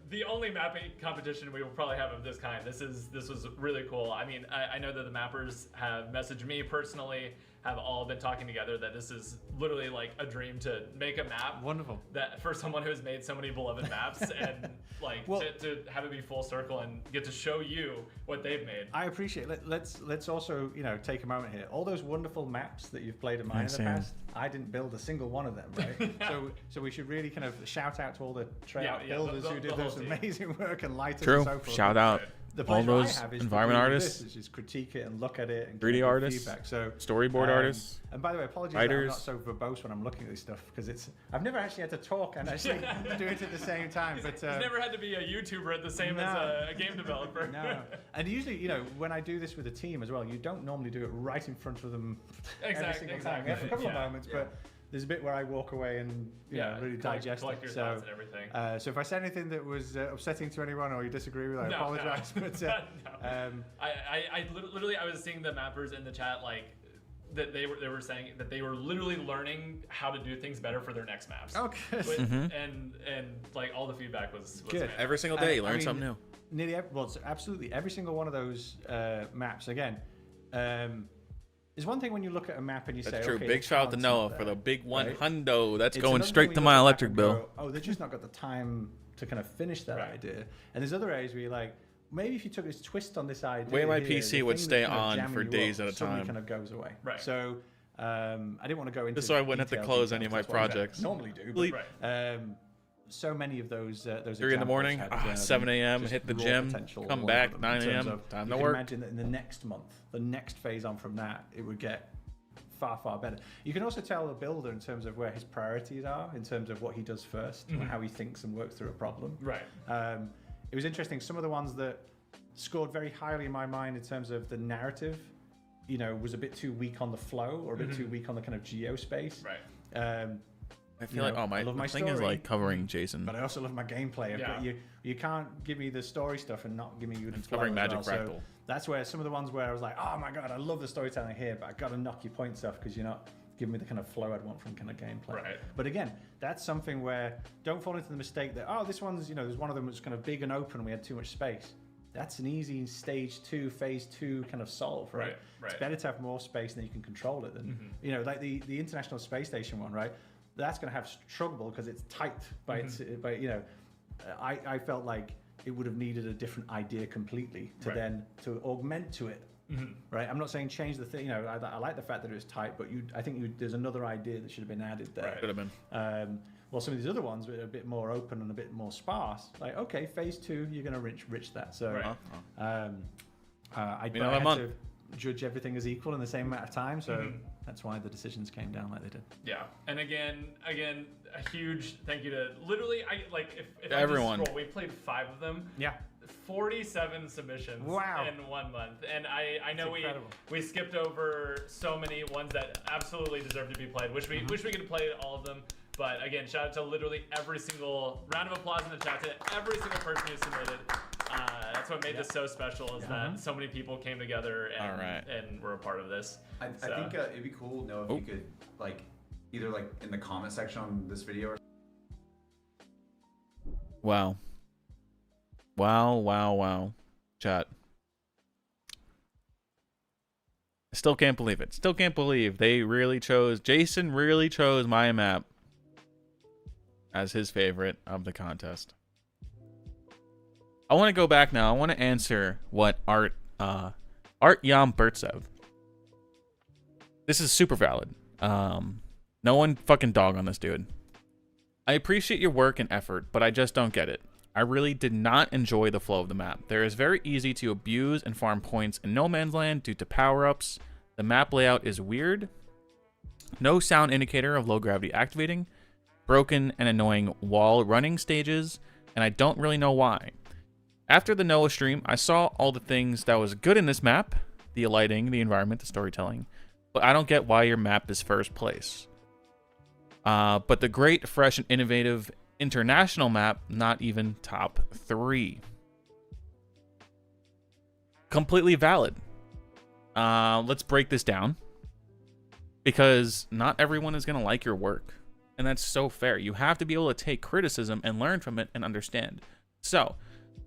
The only mapping competition we will probably have of this kind. This was really cool. I mean, I know that the mappers have messaged me personally, have all been talking together that this is literally like a dream to make a map. Wonderful. That for someone who has made so many beloved maps and like to have it be full circle and get to show you what they've made. I appreciate it. Let's also take a moment here. All those wonderful maps that you've played of mine in the past, I didn't build a single one of them, right? So we should really kind of shout out to all the tryout builders who did this amazing work and lighters and so forth. Shout out. The all those I have is environment artists, is just critique it and look at it and 3D artists, feedback. So storyboard artists. And by the way, apologies that I'm not so verbose when I'm looking at this stuff because I've never actually had to talk and actually do it at the same time. But he's never had to be a YouTuber the same as a game developer. No. And usually, when I do this with a team as well, you don't normally do it right in front of them every single time. We have a couple of moments, but there's a bit where I walk away and really digest it. So, and everything. So if I said anything that was upsetting to anyone or you disagree with, I apologize. But I literally was seeing the mappers in the chat like that they were saying that they were literally learning how to do things better for their next maps. Okay. And like all the feedback was good. fantastic. Every single day, you learn something new. Nearly absolutely every single one of those maps again. There's one thing when you look at a map and you say, That's true. Okay, big shout out to Noah for the big one right? hundo. That's It's going another straight thing to when my you look electric at bill. and go, they've just not got the time to kind of finish that idea. And there's other areas where you're like, maybe if you took this twist on this idea, Way my here, PC the would thing stay that's kind of on jamming for you days up at a suddenly time. kind of goes away. Right. So I didn't want to go into Just so I wouldn't have to detailed close details, any of my that's what I projects. normally do. Bleep. Right. So many of those 3 in the examples morning, had, 7 a.m., just hit the raw gym, potential, come all back, of them, in 9 terms a.m., of, time you to can work. imagine that in the next month, the next phase on from that, it would get far, far better. You can also tell the builder in terms of where his priorities are, in terms of what he does first, and how he thinks and works through a problem. Right. It was interesting. Some of the ones that scored very highly in my mind in terms of the narrative, was a bit too weak on the flow or a bit too weak on the kind of geospace. Right. I feel like my thing is like covering Jason. But I also love my gameplay. Yeah. But you can't give me the story stuff and not give me the flow covering as Magic well. Fractal. So that's where some of the ones where I was like, oh my god, I love the storytelling here, but I got to knock your points off because you're not giving me the kind of flow I'd want from kind of gameplay. Right. But again, that's something where don't fall into the mistake that this one's there's one of them was kind of big and open and we had too much space. That's an easy phase 2 kind of solve, right? It's better to have more space and then you can control it than like the International Space Station one, right? That's going to have trouble because it's tight by its I felt like it would have needed a different idea completely to augment to it. Right, I'm not saying change the thing. I like the fact that it was tight, but I think there's another idea that should have been added there. Could have been. Well, some of these other ones were a bit more open and a bit more sparse. Like, okay, phase 2, you're going to rich that. So, I had to judge everything as equal in the same amount of time. So that's why the decisions came down like they did. Yeah, and again, a huge thank you to literally if everyone. I just scroll, we played 5 of them. Yeah. 47 submissions in 1 month, and I know we skipped over so many ones that absolutely deserve to be played. Wish we could have played all of them, but again, shout out to literally every single round of applause in the chat to every single person who submitted. That's what made this so special is that so many people came together and were a part of this. I think it'd be cool, Noah, if you could either in the comment section on this video or Wow. Chat. I still can't believe it. Still can't believe Jason really chose my map as his favorite of the contest. I want to go back now. I want to answer what Art Yamburtsev. This is super valid. No one fucking dog on this dude. I appreciate your work and effort, but I just don't get it. I really did not enjoy the flow of the map. There is very easy to abuse and farm points in No Man's Land due to power-ups. The map layout is weird. No sound indicator of low gravity activating. Broken and annoying wall running stages, and I don't really know why. After the Noah stream, I saw all the things that was good in this map. The lighting, the environment, the storytelling. But I don't get why your map is first place. But the great, fresh, and innovative international map, not even top 3. Completely valid. Let's break this down. because not everyone is going to like your work. And that's so fair. You have to be able to take criticism and learn from it and understand. So,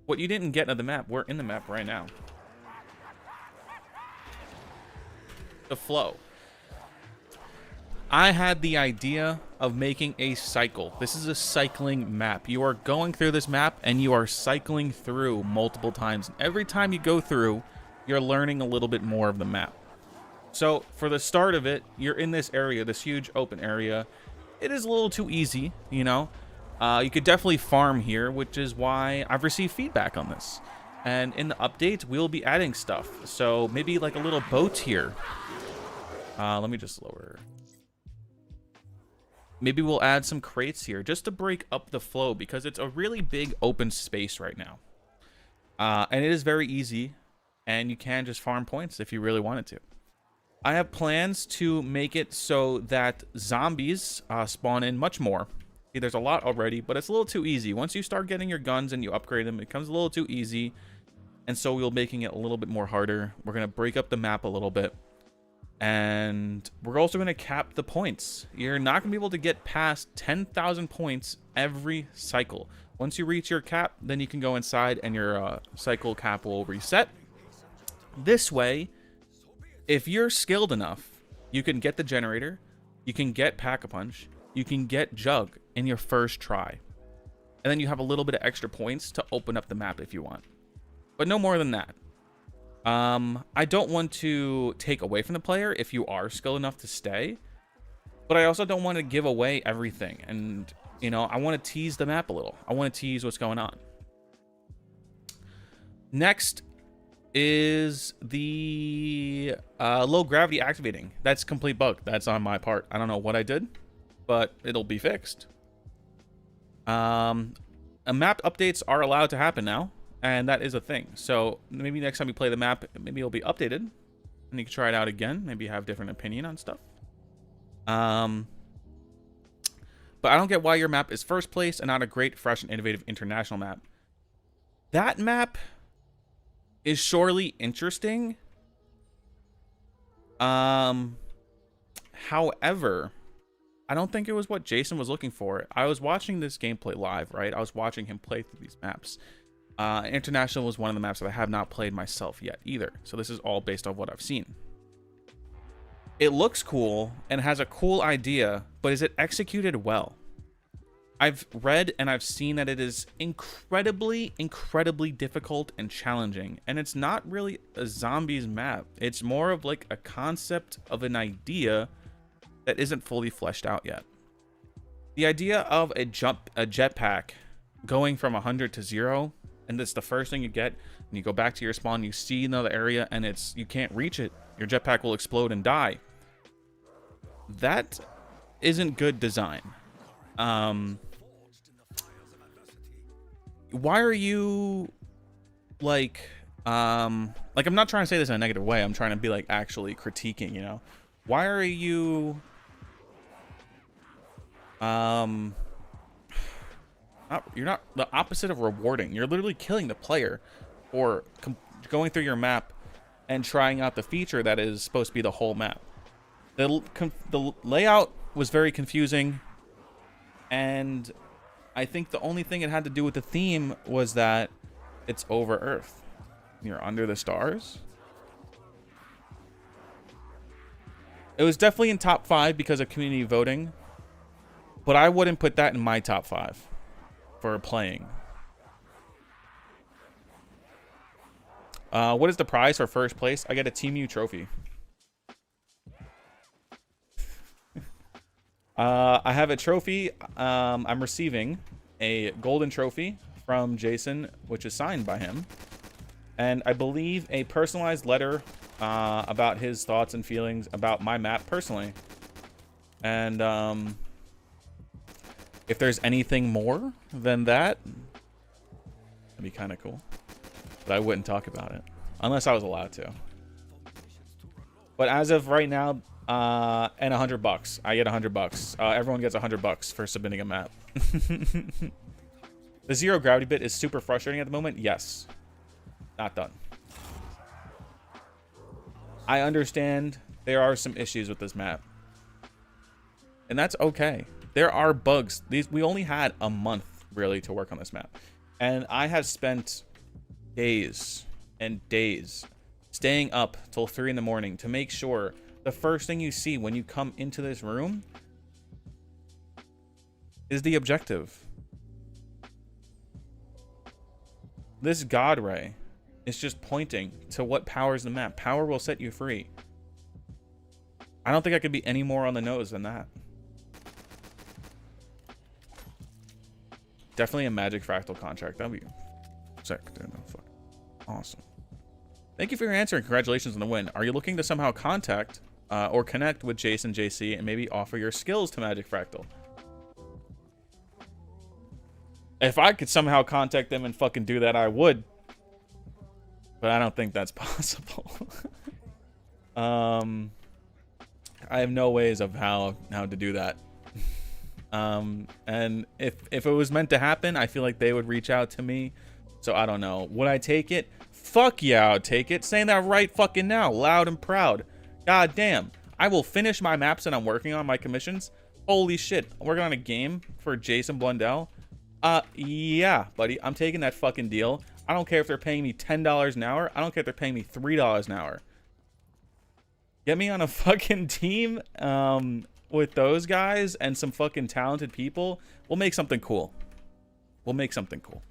what you didn't get of the map, we're in the map right now. The flow. I had the idea of making a cycle. This is a cycling map. You are going through this map and you are cycling through multiple times. Every time you go through, you're learning a little bit more of the map. So for the start of it, you're in this area, this huge open area. It is a little too easy, you know. You could definitely farm here, which is why I've received feedback on this. And in the update, we'll be adding stuff. So maybe like a little boat here. Let me just lower. Maybe we'll add some crates here just to break up the flow because it's a really big open space right now. And it is very easy and you can just farm points if you really wanted to. I have plans to make it so that zombies spawn in much more. See, there's a lot already, but it's a little too easy. Once you start getting your guns and you upgrade them, it becomes a little too easy. And so we'll making it a little bit more harder. We're going to break up the map a little bit. And we're also going to cap the points. You're not going to be able to get past 10,000 points every cycle. Once you reach your cap, then you can go inside and your cycle cap will reset. This way, if you're skilled enough, you can get the generator, you can get Pack-a-Punch, you can get Jug in your first try. And then you have a little bit of extra points to open up the map if you want. But no more than that. I don't want to take away from the player if you are skilled enough to stay, but I also don't want to give away everything. And, you know, I want to tease the map a little. I want to tease what's going on. Next is the low gravity activating. That's a complete bug. That's on my part. I don't know what I did, but it'll be fixed. Map updates are allowed to happen now. And that is a thing. So maybe next time you play the map, maybe it'll be updated. And you can try it out again. Maybe have a different opinion on stuff. But I don't get why your map is first place and not a great, fresh, and innovative international map. That map is surely interesting. However, I don't think it was what Jason was looking for. I was watching this gameplay live, right? I was watching him play through these maps. International was one of the maps that I have not played myself yet either. So this is all based on what I've seen. It looks cool and has a cool idea, but is it executed well? I've read and I've seen that it is incredibly, incredibly difficult and challenging. And it's not really a zombies map. It's more of like a concept of an idea that isn't fully fleshed out yet. The idea of a jetpack going from 100 to 0, and that's the first thing you get, and you go back to your spawn, you see another area, and you can't reach it. Your jetpack will explode and die. That isn't good design. Why are you like I'm not trying to say this in a negative way. I'm trying to be like actually critiquing, you know. Why are you you're not the opposite of rewarding. You're literally killing the player for going through your map and trying out the feature that is supposed to be the whole map. The layout was very confusing, and I think the only thing it had to do with the theme was that it's over Earth. You're under the stars. It was definitely in top 5 because of community voting, but I wouldn't put that in my top 5 for playing. What is the prize for first place? I get a Team U trophy. I have a trophy. I'm receiving a golden trophy from Jason, which is signed by him. And I believe a personalized letter about his thoughts and feelings about my map personally. And if there's anything more than that, that'd be kind of cool. But I wouldn't talk about it unless I was allowed to. But as of right now, and $100, I get $100. Everyone gets $100 for submitting a map. The zero gravity bit is super frustrating at the moment. Yes, not done. I understand there are some issues with this map. And that's okay. There are bugs. We only had a month really to work on this map. And I have spent days and days staying up till 3 in the morning to make sure the first thing you see when you come into this room is the objective. This God Ray is just pointing to what powers the map. Power will set you free. I don't think I could be any more on the nose than that. Definitely a Magic Fractal contract. That'd be sick, dude. No, fuck. Awesome. Thank you for your answer and congratulations on the win. Are you looking to somehow contact or connect with Jason JC and maybe offer your skills to Magic Fractal? If I could somehow contact them and fucking do that, I would. But I don't think that's possible. I have no ways of how to do that. And if it was meant to happen, I feel like they would reach out to me. So I don't know. Would I take it? Fuck yeah, I'd take it. Saying that right fucking now, loud and proud. God damn. I will finish my maps that I'm working on, my commissions. Holy shit. I'm working on a game for Jason Blundell. Yeah, buddy. I'm taking that fucking deal. I don't care if they're paying me $10 an hour. I don't care if they're paying me $3 an hour. Get me on a fucking team with those guys and some fucking talented people. We'll make something cool. We'll make something cool.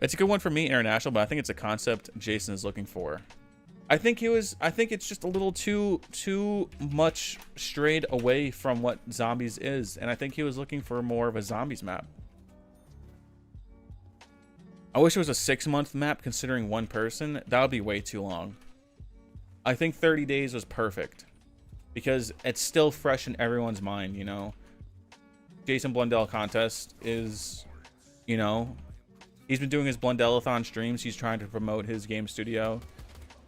It's a good one for me, international, but I think it's a concept Jason is looking for. I think it's just a little too much strayed away from what zombies is, and I think he was looking for more of a zombies map. I wish it was a 6-month map considering one person. That would be way too long. I think 30 days was perfect because it's still fresh in everyone's mind, you know. Jason Blundell contest is, you know, he's been doing his Blundellathon streams. He's trying to promote his game studio.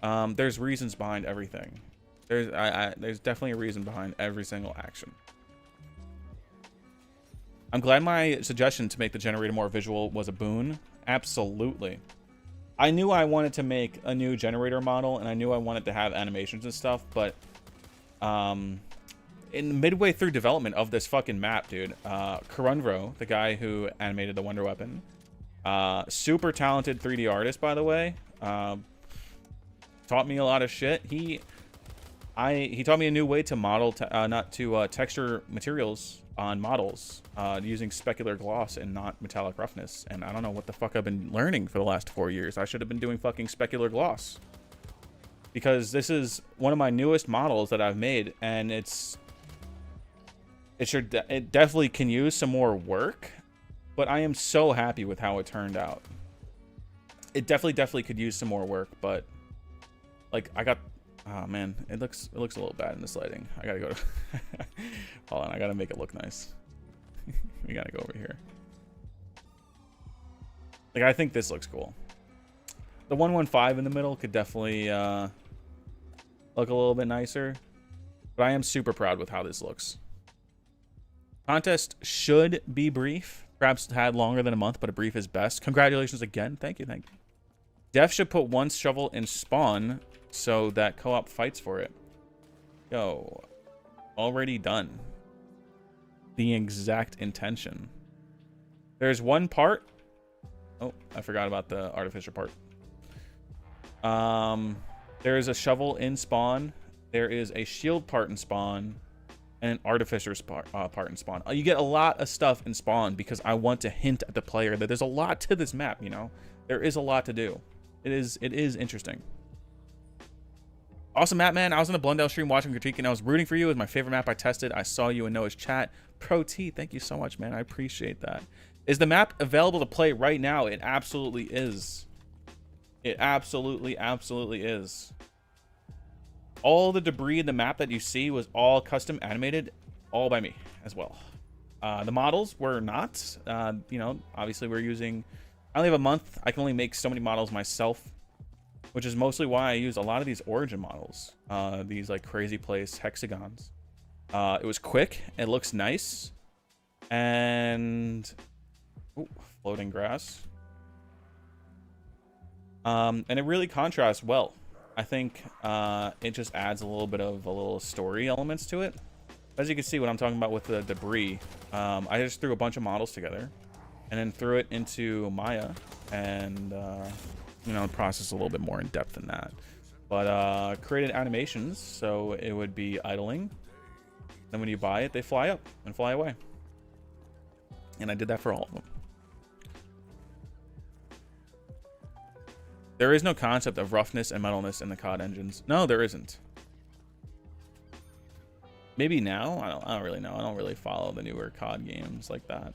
There's reasons behind everything. There's definitely a reason behind every single action. I'm glad my suggestion to make the generator more visual was a boon. Absolutely. I knew I wanted to make a new generator model, and I knew I wanted to have animations and stuff, but in midway through development of this fucking map, dude, Karunvro, the guy who animated the Wonder Weapon, super talented 3D artist, by the way, taught me a lot of shit. He taught me a new way to model, texture materials on models using specular gloss and not metallic roughness. And I don't know what the fuck I've been learning for the last 4 years. I should have been doing fucking specular gloss, because this is one of my newest models that I've made, and it definitely can use some more work, but I am so happy with how it turned out. It definitely could use some more work, but like oh man, it looks a little bad in this lighting. I gotta go to hold on, I gotta make it look nice. We gotta go over here. Like, I think this looks cool. The 115 in the middle could definitely look a little bit nicer, but I am super proud with how this looks. Contest should be brief, perhaps had longer than a month, but a brief is best. Congratulations again. Thank you. Def should put one shovel in spawn so that co-op fights for it. Yo, already done. The exact intention. There's one part. Oh, I forgot about the artificer part. There is a shovel in spawn. There is a shield part in spawn, and an artificer's part in spawn. You get a lot of stuff in spawn because I want to hint at the player that there's a lot to this map. You know, there is a lot to do. It is interesting. Awesome map, man. I was on the Blundell stream watching critique, and I was rooting for you. It was my favorite map I tested. I saw you in Noah's chat. Pro T, thank you so much, man. I appreciate that. Is the map available to play right now? It absolutely is. It absolutely is. All the debris in the map that you see was all custom animated, all by me as well. The models were not. You know, obviously we're using... I only have a month. I can only make so many models myself, which is mostly why I use a lot of these origin models. These like crazy place hexagons. It was quick. It looks nice. And... Ooh, floating grass. And it really contrasts well. I think it just adds a little bit of a little story elements to it. As you can see what I'm talking about with the debris, I just threw a bunch of models together and then threw it into Maya, and you know, the process is a little bit more in depth than that. But created animations, so it would be idling. Then when you buy it, they fly up and fly away. And I did that for all of them. There is no concept of roughness and metalness in the COD engines. No, there isn't. Maybe now? I don't really know. I don't really follow the newer COD games like that.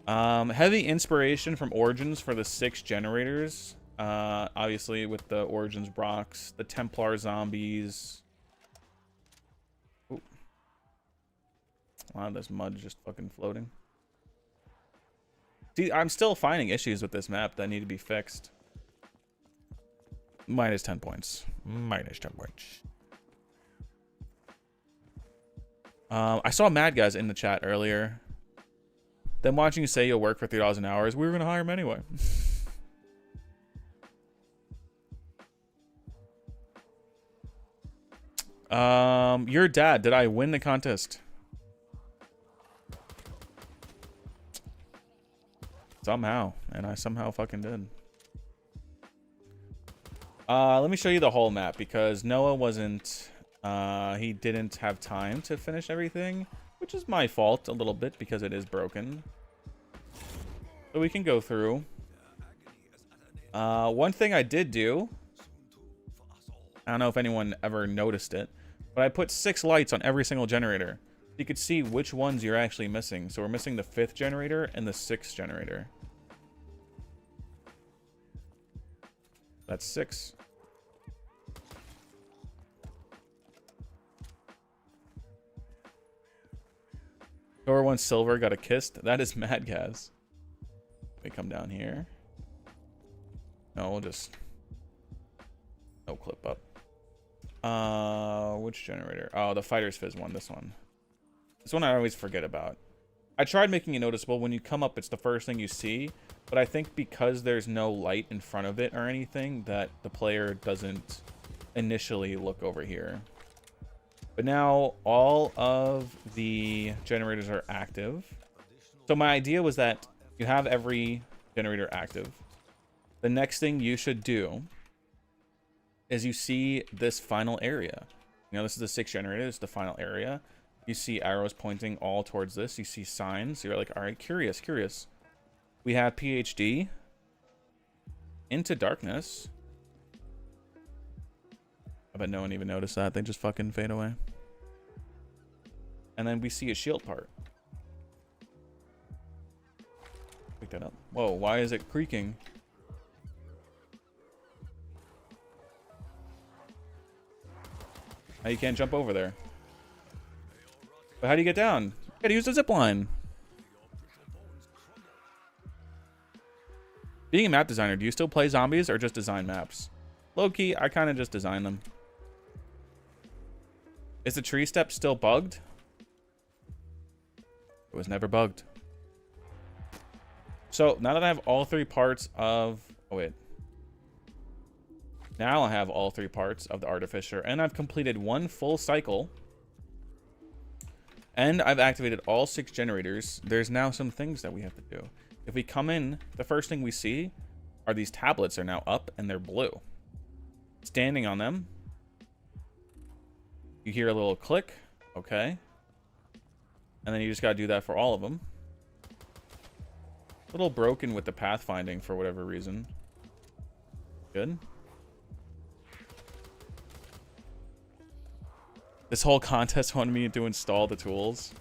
Heavy inspiration from Origins for the 6 generators. Obviously with the Origins Brox, the Templar zombies. Ooh. Wow, this mud just fucking floating. See, I'm still finding issues with this map that need to be fixed. Minus 10 points. Minus 10 points. I saw Mad Guys in the chat earlier. Then watching you say you'll work for $3 an hour, we were going to hire him anyway. Your dad, did I win the contest? Somehow, and I somehow fucking did. Let me show you the whole map, because Noah wasn't, he didn't have time to finish everything, which is my fault a little bit because it is broken. So we can go through. One thing I did do, I don't know if anyone ever noticed it, but I put 6 lights on every single generator. You could see which ones you're actually missing. So we're missing the 5th generator and the 6th generator. That's 6. Or 1 silver got a kissed. That is Mad Gas. Let me come down here. No, we'll just no clip up. Which generator? Oh, the Fighter's Fizz one. This one. This one I always forget about. I tried making it noticeable. When you come up, it's the first thing you see. But I think because there's no light in front of it or anything, that the player doesn't initially look over here. But now all of the generators are active. So my idea was that you have every generator active. The next thing you should do is you see this final area. You know, this is the 6th generator. This is the final area. You see arrows pointing all towards this. You see signs. You're like, all right, curious. We have PhD. Into darkness. I bet no one even noticed that. They just fucking fade away. And then we see a shield part. Pick that up. Whoa, why is it creaking? Now you can't jump over there. But how do you get down? You gotta use the zip line. Being a map designer, do you still play zombies or just design maps? Low-key, I kind of just design them. Is the tree step still bugged? It was never bugged. So now that I have all 3 parts of... Oh, wait. Now I have all 3 parts of the Artificer, and I've completed 1 full cycle. And I've activated all 6 generators. There's now some things that we have to do. If we come in, the first thing we see are these tablets are now up and they're blue. Standing on them, you hear a little click. Okay. And then you just got to do that for all of them. A little broken with the pathfinding for whatever reason. Good. This whole contest wanted me to install the tools.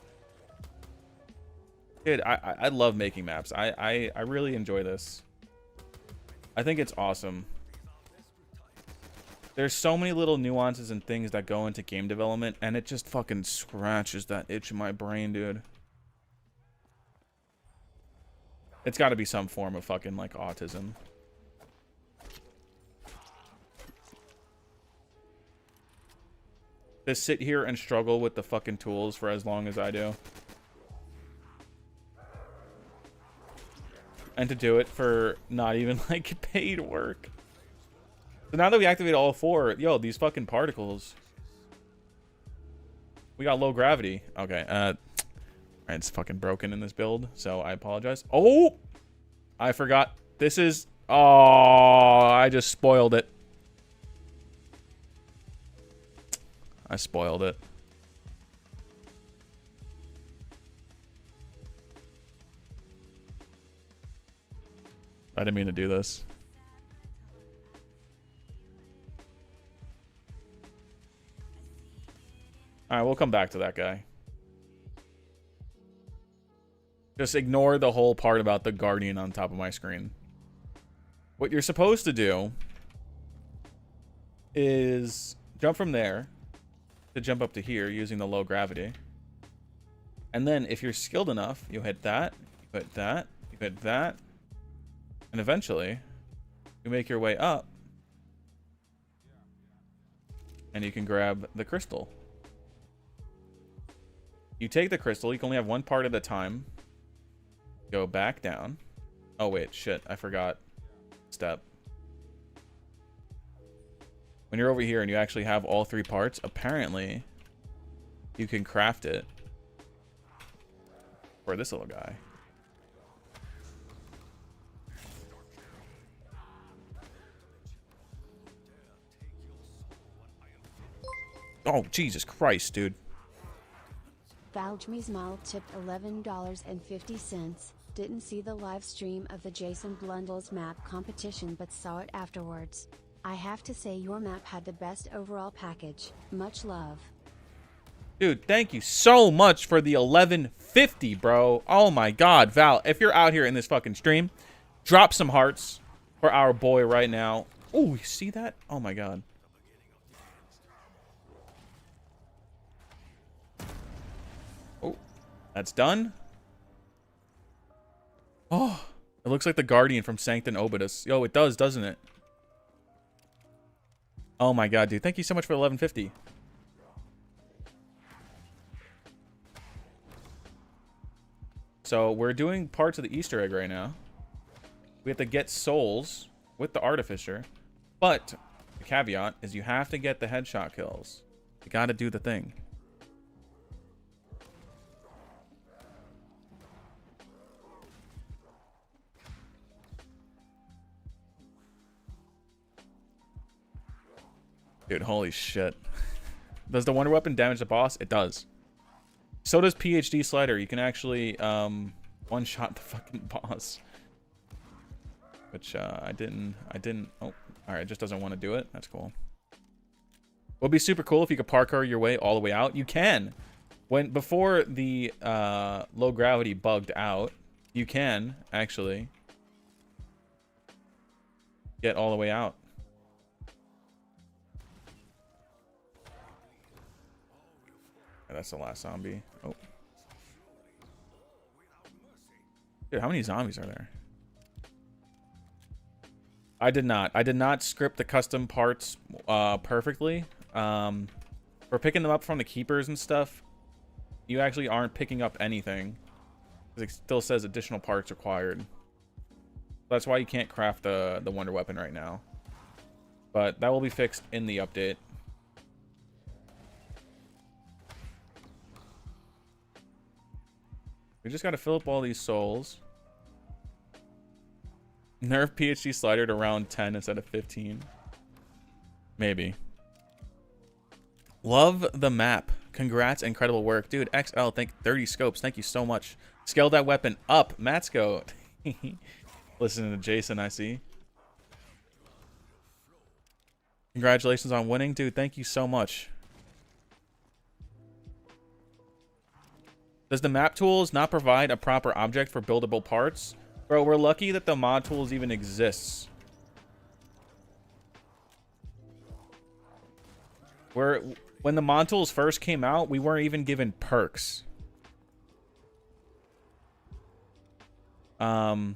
Dude, I love making maps. I really enjoy this. I think it's awesome. There's so many little nuances and things that go into game development, and it just fucking scratches that itch in my brain, dude. It's got to be some form of fucking, like, autism. To sit here and struggle with the fucking tools for as long as I do. and to do it for not even like paid work. So now that we activate all 4, yo, these fucking particles. We got low gravity. Okay, it's fucking broken in this build, so I apologize. Oh, I forgot. This is, oh, I just spoiled it. I spoiled it. I didn't mean to do this. All right, we'll come back to that guy. Just ignore the whole part about the Guardian on top of my screen. What you're supposed to do is jump from there to jump up to here using the low gravity. And then if you're skilled enough, you hit that, you hit that, you hit that. And eventually, you make your way up. And you can grab the crystal. You take the crystal, you can only have one part at a time. Go back down. Oh wait, shit, I forgot. Step. When you're over here and you actually have all 3 parts, apparently you can craft it for this little guy. Oh, Jesus Christ, dude. Valgmismal tipped $11.50. Didn't see the live stream of the Jason Blundell's map competition but saw it afterwards. I have to say your map had the best overall package. Much love. Dude, thank you so much for the $11.50, bro. Oh my God, Val, if you're out here in this fucking stream, drop some hearts for our boy right now. Oh, you see that? Oh my God. Oh, that's done. Oh, it looks like the Guardian from Sanctum Obidus. Yo, it does, doesn't it? Oh my God, dude. Thank you so much for $11.50. So we're doing parts of the Easter egg right now. We have to get souls with the Artificer. But the caveat is you have to get the headshot kills. You got to do the thing. Dude, holy shit. Does the Wonder Weapon damage the boss? It does. So does PhD Slider. You can actually one-shot the fucking boss. Which I didn't. Oh, alright, it just doesn't want to do it. That's cool. Would be super cool if you could parkour your way all the way out. You can. Before the low gravity bugged out, you can actually get all the way out. That's the last zombie. Oh. Dude, how many zombies are there? I did not script the custom parts perfectly. For picking them up from the keepers and stuff, you actually aren't picking up anything. It still says additional parts required. That's why you can't craft the Wonder Weapon right now. But that will be fixed in the update. We just got to fill up all these souls. Nerf PhD Slider to round 10 instead of 15. Maybe. Love the map. Congrats, incredible work. Dude, XL, 30 scopes. Thank you so much. Scale that weapon up. Matsko. Listening to Jason, I see. Congratulations on winning. Dude, thank you so much. Does the map tools not provide a proper object for buildable parts? Bro, we're lucky that the mod tools even exists. When the mod tools first came out, we weren't even given perks. There's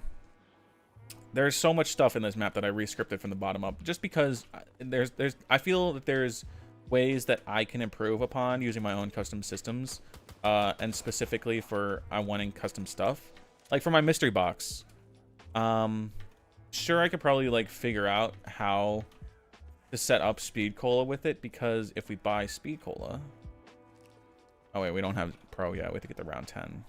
so much stuff in this map that I rescripted from the bottom up, just because I feel that there's ways that I can improve upon using my own custom systems. And specifically for wanting custom stuff, like for my mystery box, Sure, I could probably like figure out how to set up speed cola with it, because if we buy speed cola, oh wait, we don't have pro yet. We have to get the round 10.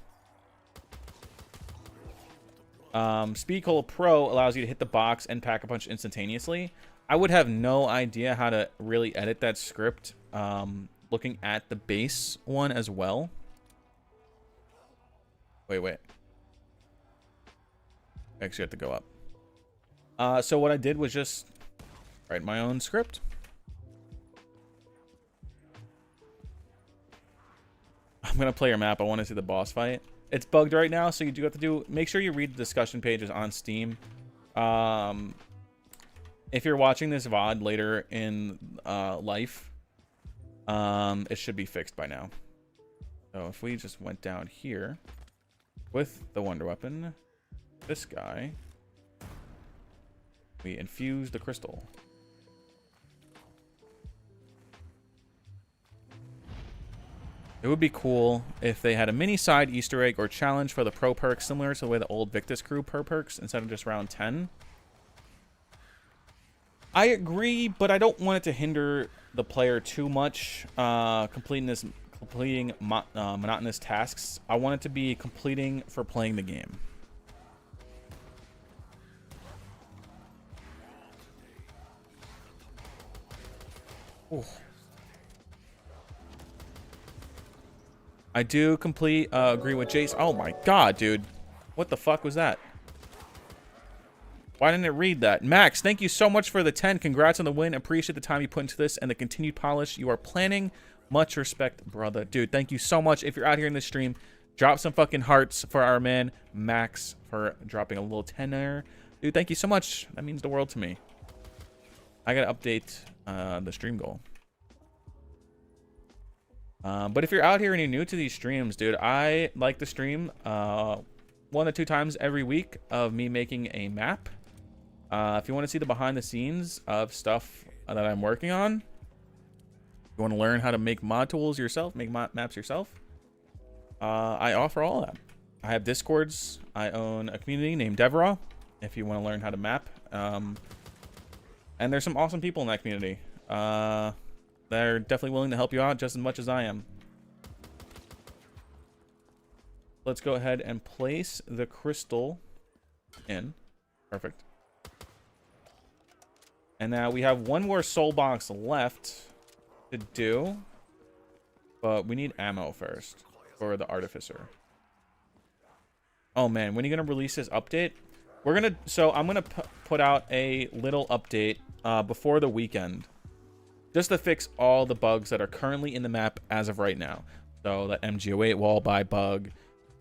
Speed cola pro allows you to hit the box and pack a punch instantaneously. I would have no idea how to really edit that script, looking at the base one as well. Wait. I actually have to go up. So what I did was just write my own script. I'm gonna play your map. I want to see the boss fight. It's bugged right now, so you do have to make sure you read the discussion pages on Steam. If you're watching this VOD later in life, it should be fixed by now. So if we just went down here with the wonder weapon, this guy, we infuse the crystal. It would be cool if they had a mini side Easter egg or challenge for the pro perks, similar to the way the old Victus crew pro perks, instead of just round 10. I agree, but I don't want it to hinder the player too much. Completing monotonous tasks. I want it to be completing for playing the game. Ooh. I do agree with Jace. Oh my god, dude. What the fuck was that? Why didn't it read that? Max, thank you so much for the 10. Congrats on the win. Appreciate the time you put into this and the continued polish you are planning. Much respect, brother. Dude, thank you so much. If you're out here in the stream, drop some fucking hearts for our man Max for dropping a little 10 there. Dude, thank you so much. That means the world to me. I gotta update the stream goal. But if you're out here and you're new to these streams, dude, I like to stream 1 to 2 times every week of me making a map. If you want to see the behind the scenes of stuff that I'm working on, you want to learn how to make mod tools yourself, make maps yourself, I offer all that. I have Discords. I own a community named Devra if you want to learn how to map. And there's some awesome people in that community. They're definitely willing to help you out just as much as I am. Let's go ahead and place the crystal in. Perfect. And now we have 1 more soul box left to do. But we need ammo first for the artificer. Oh man, when are you going to release this update? I'm going to put out a little update before the weekend. Just to fix all the bugs that are currently in the map as of right now. So that MG08 wall buy bug,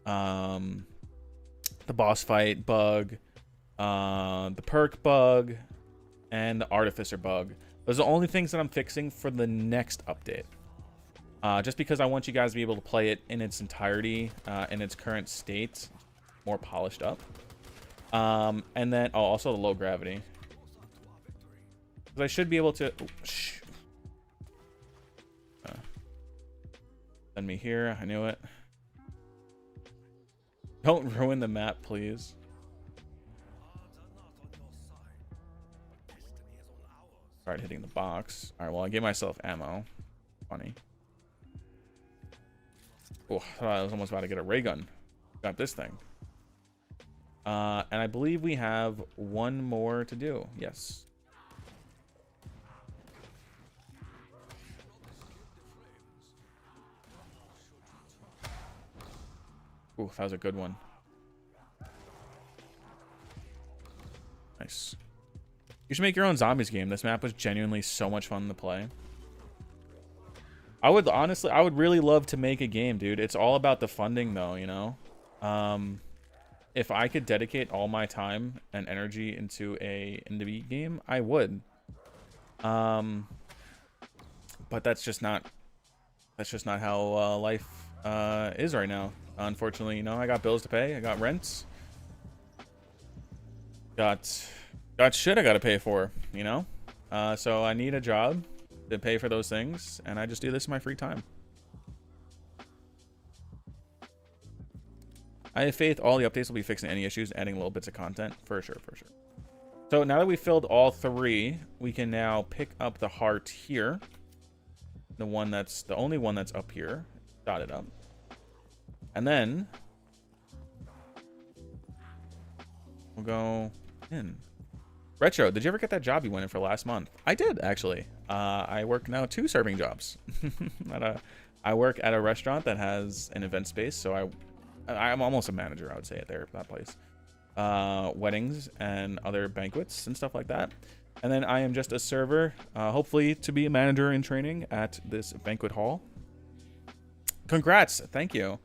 the boss fight bug, the perk bug, and the artificer bug. Those are the only things that I'm fixing for the next update. Just because I want you guys to be able to play it in its entirety, in its current state, more polished up. And then, also the low gravity. Because I should be able to... Send me here. I knew it. Don't ruin the map, please. Start hitting the box. All right, well, I gave myself ammo. Funny. Oh, I was almost about to get a ray gun. Got this thing. And I believe we have 1 more to do. Yes. Ooh, that was a good one. Nice. You should make your own zombies game. This map was genuinely so much fun to play. I would really love to make a game, dude. It's all about the funding though, you know? If I could dedicate all my time and energy into a indie game, I would. But that's just not how life is right now. Unfortunately, you know, I got bills to pay. I got rents. Got shit I gotta pay for, you know? So I need a job to pay for those things, and I just do this in my free time. I have faith all the updates will be fixing any issues, adding little bits of content. For sure, for sure. So now that we filled all 3, we can now pick up the heart here. The only one that's up here. Dotted up. And then we'll go in. Retro, did you ever get that job you went in for last month? I did, actually. I work now 2 serving jobs. I work at a restaurant that has an event space, so I'm almost a manager, I would say, at that place. Weddings and other banquets and stuff like that. And then I am just a server, hopefully to be a manager in training at this banquet hall. Congrats, thank you.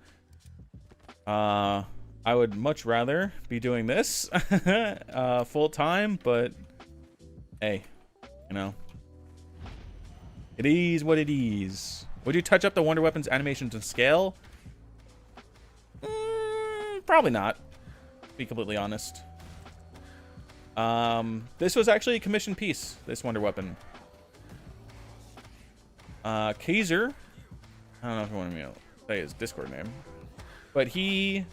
I would much rather be doing this full time, but hey, you know, it is what it is. Would you touch up the Wonder Weapons animations to scale? Probably not, to be completely honest. This was actually a commissioned piece, this Wonder Weapon. Kaiser, I don't know if you want me to say his Discord name, but he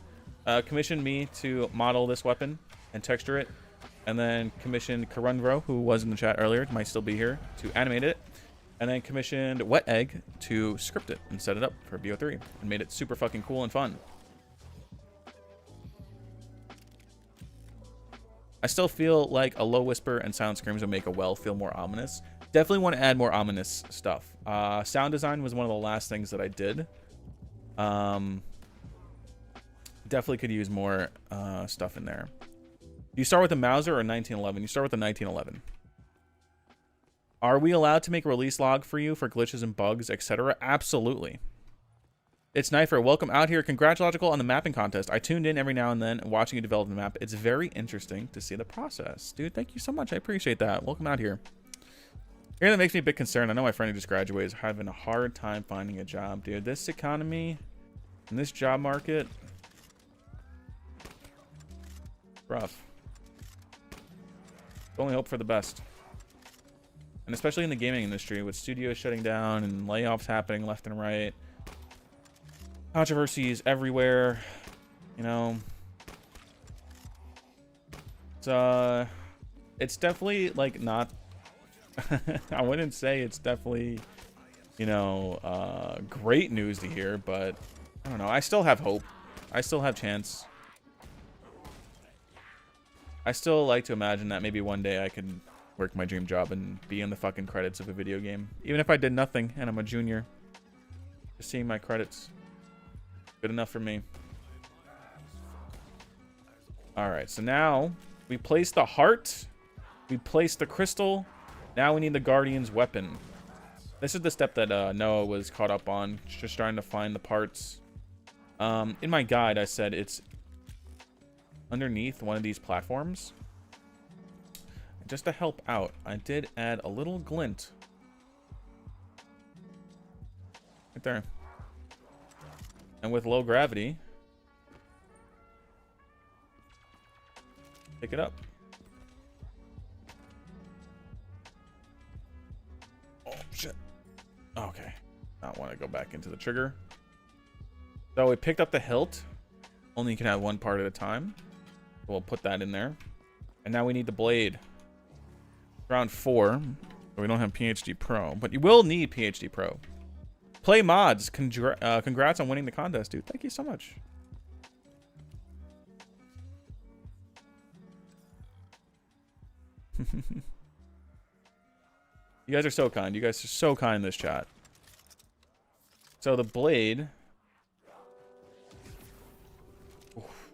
commissioned me to model this weapon and texture it, and then commissioned Karunvro, who was in the chat earlier, might still be here, to animate it, and then commissioned Wet Egg to script it and set it up for BO3, and made it super fucking cool and fun. I still feel like a low whisper and silent screams would make a well feel more ominous. Definitely want to add more ominous stuff. Sound design was one of the last things that I did. Definitely could use more stuff in there. You start with a Mauser or 1911? You start with a 1911. Are we allowed to make a release log for you for glitches and bugs, etc.? Absolutely. It's Knifer. Welcome out here. Congratulations on the mapping contest. I tuned in every now and then watching you develop the map. It's very interesting to see the process. Dude, thank you so much. I appreciate that. Welcome out here. Here that makes me a bit concerned. I know my friend who just graduated is having a hard time finding a job, dude. This economy and this job market, rough. Only hope for the best. And especially in the gaming industry with studios shutting down and layoffs happening left and right. Controversies everywhere, you know. It's definitely like not I wouldn't say it's definitely, you know, great news to hear, but I don't know. I still have hope. I still have chance. I still like to imagine that maybe one day I could work my dream job and be in the fucking credits of a video game. Even if I did nothing and I'm a junior. Just seeing my credits. Good enough for me. Alright, so now we place the heart. We place the crystal. Now we need the Guardian's weapon. This is the step that Noah was caught up on. Just trying to find the parts. In my guide, I said it's underneath one of these platforms. Just to help out, I did add a little glint. Right there. And with low gravity, pick it up. Oh, shit. Okay. I don't want to go back into the trigger. So we picked up the hilt. Only you can have one part at a time. We'll put that in there. And now we need the blade. Round 4. So we don't have PhD Pro. But you will need PhD Pro. Play mods. Congrats on winning the contest, dude. Thank you so much. You guys are so kind. You guys are so kind in this chat. So the blade. Oof.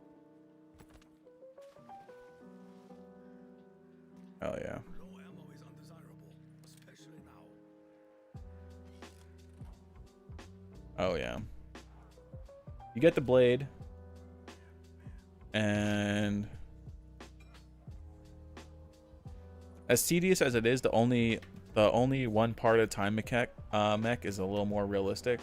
Hell yeah. Oh yeah. You get the blade, and as tedious as it is, the only one part at a time mech is a little more realistic.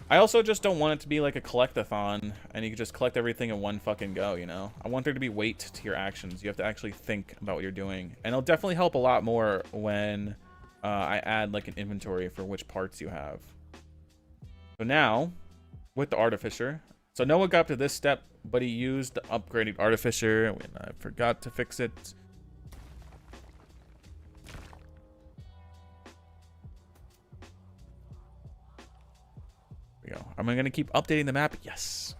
I also just don't want it to be like a collectathon and you can just collect everything in one fucking go, you know? I want there to be weight to your actions. You have to actually think about what you're doing. And it'll definitely help a lot more when I add like an inventory for which parts you have. So now, with the Artificer, So Noah got to this step, but he used the upgraded artificer and I forgot to fix it. There we go. Am I going to keep updating the map? Yes.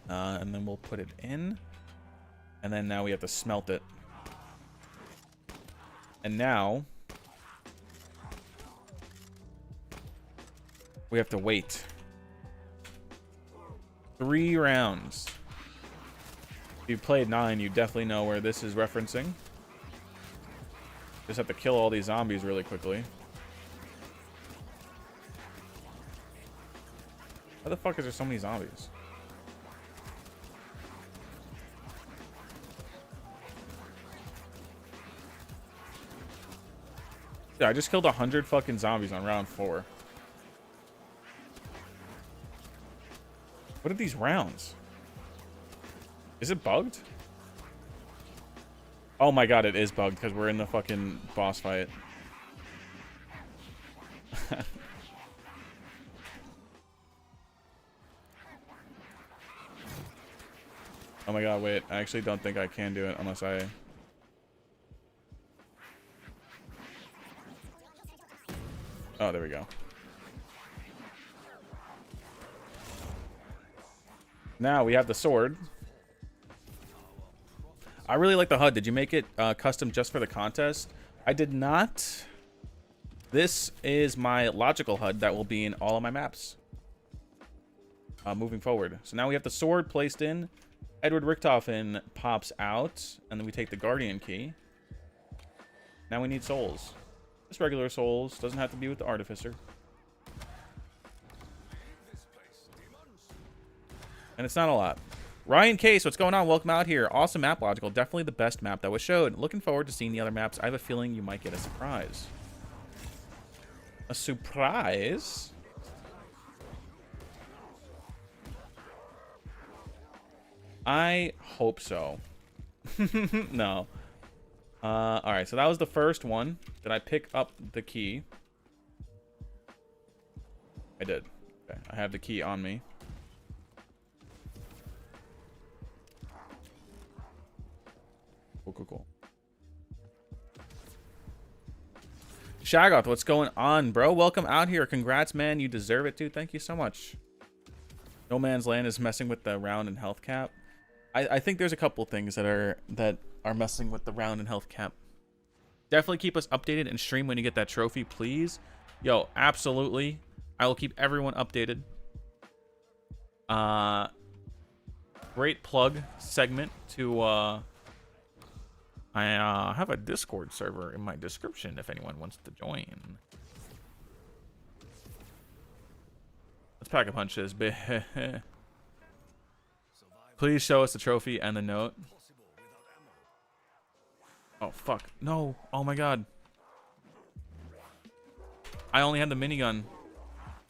And then we'll put it in. And then now we have to smelt it. And now we have to wait 3 rounds. If you've played 9, you definitely know where this is referencing. Just have to kill all these zombies really quickly. How the fuck is there so many zombies? Yeah, I just killed 100 fucking zombies on round 4. What are these rounds? Is it bugged? Oh my god, it is bugged because we're in the fucking boss fight. Oh my god, wait. I actually don't think I can do it unless I... Oh, there we go. Now we have the sword. I really like the HUD. Did you make it custom just for the contest? I did not. This is my logical HUD that will be in all of my maps moving forward. So now we have the sword placed in. Edward Richtofen pops out, and then we take the Guardian key. Now we need souls. Just regular souls. Doesn't have to be with the Artificer. And it's not a lot. Ryan Case, what's going on? Welcome out here. Awesome map, Logical. Definitely the best map that was showed. Looking forward to seeing the other maps. I have a feeling you might get a surprise. A surprise? I hope so. No. Alright, so that was the first one. Did I pick up the key? I did. Okay, I have the key on me. Cool, cool, cool. Shagoth, what's going on, bro? Welcome out here. Congrats, man. You deserve it, too. Thank you so much. No Man's Land is messing with the round and health cap. I think there's a couple things that are messing with the round and health cap. Definitely keep us updated and stream when you get that trophy, please. Yo, absolutely. I will keep everyone updated. Great plug segment to I have a Discord server in my description if anyone wants to join. Let's pack a punch this. Please show us the trophy and the note. Oh, fuck. No. Oh, my God. I only had the minigun.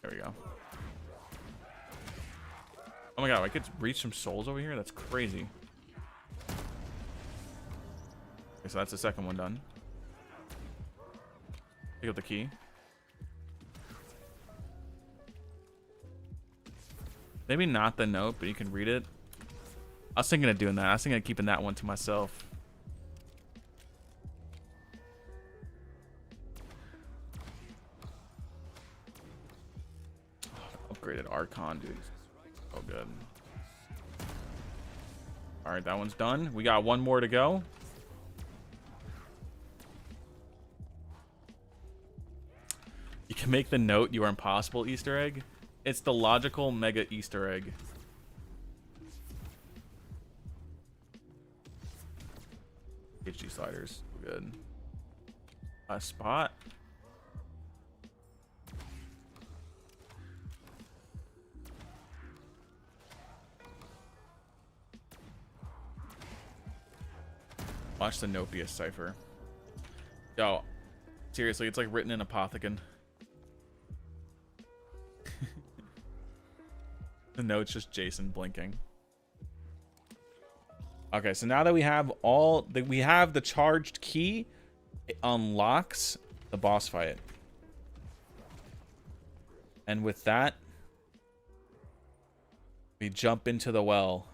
There we go. Oh, my God. I could reach some souls over here? That's crazy. Okay, so that's the second one done. Pick up the key. Maybe not the note, but you can read it. I was thinking of doing that. I was thinking of keeping that one to myself. Upgraded Archon, dude. Oh, good. Alright, that one's done. We got one more to go. You can make the note you are impossible Easter egg. It's the logical mega Easter egg. HD sliders. Good. A spot. Watch the Nopius cipher. Yo, seriously, it's like written in Apothicon. The note's just Jason blinking. Okay, so now that we have we have the charged key it unlocks the boss fight. And with that, we jump into the well.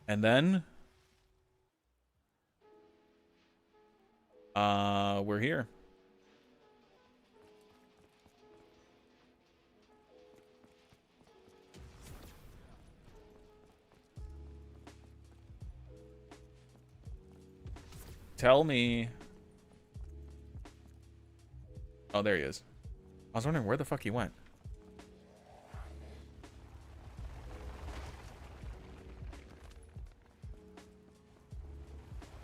And then we're here. Tell me. Oh, there he is. I was wondering where the fuck he went.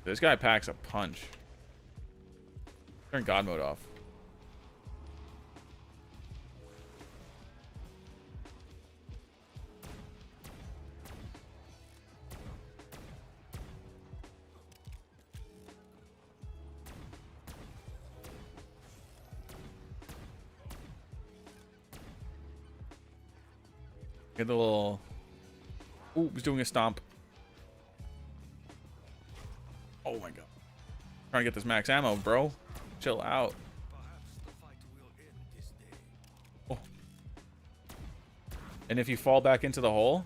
This guy packs a punch. Turn God mode off. Get the little... Ooh, he's doing a stomp. Oh my god. Trying to get this max ammo, bro. Chill out. Oh. And if you fall back into the hole...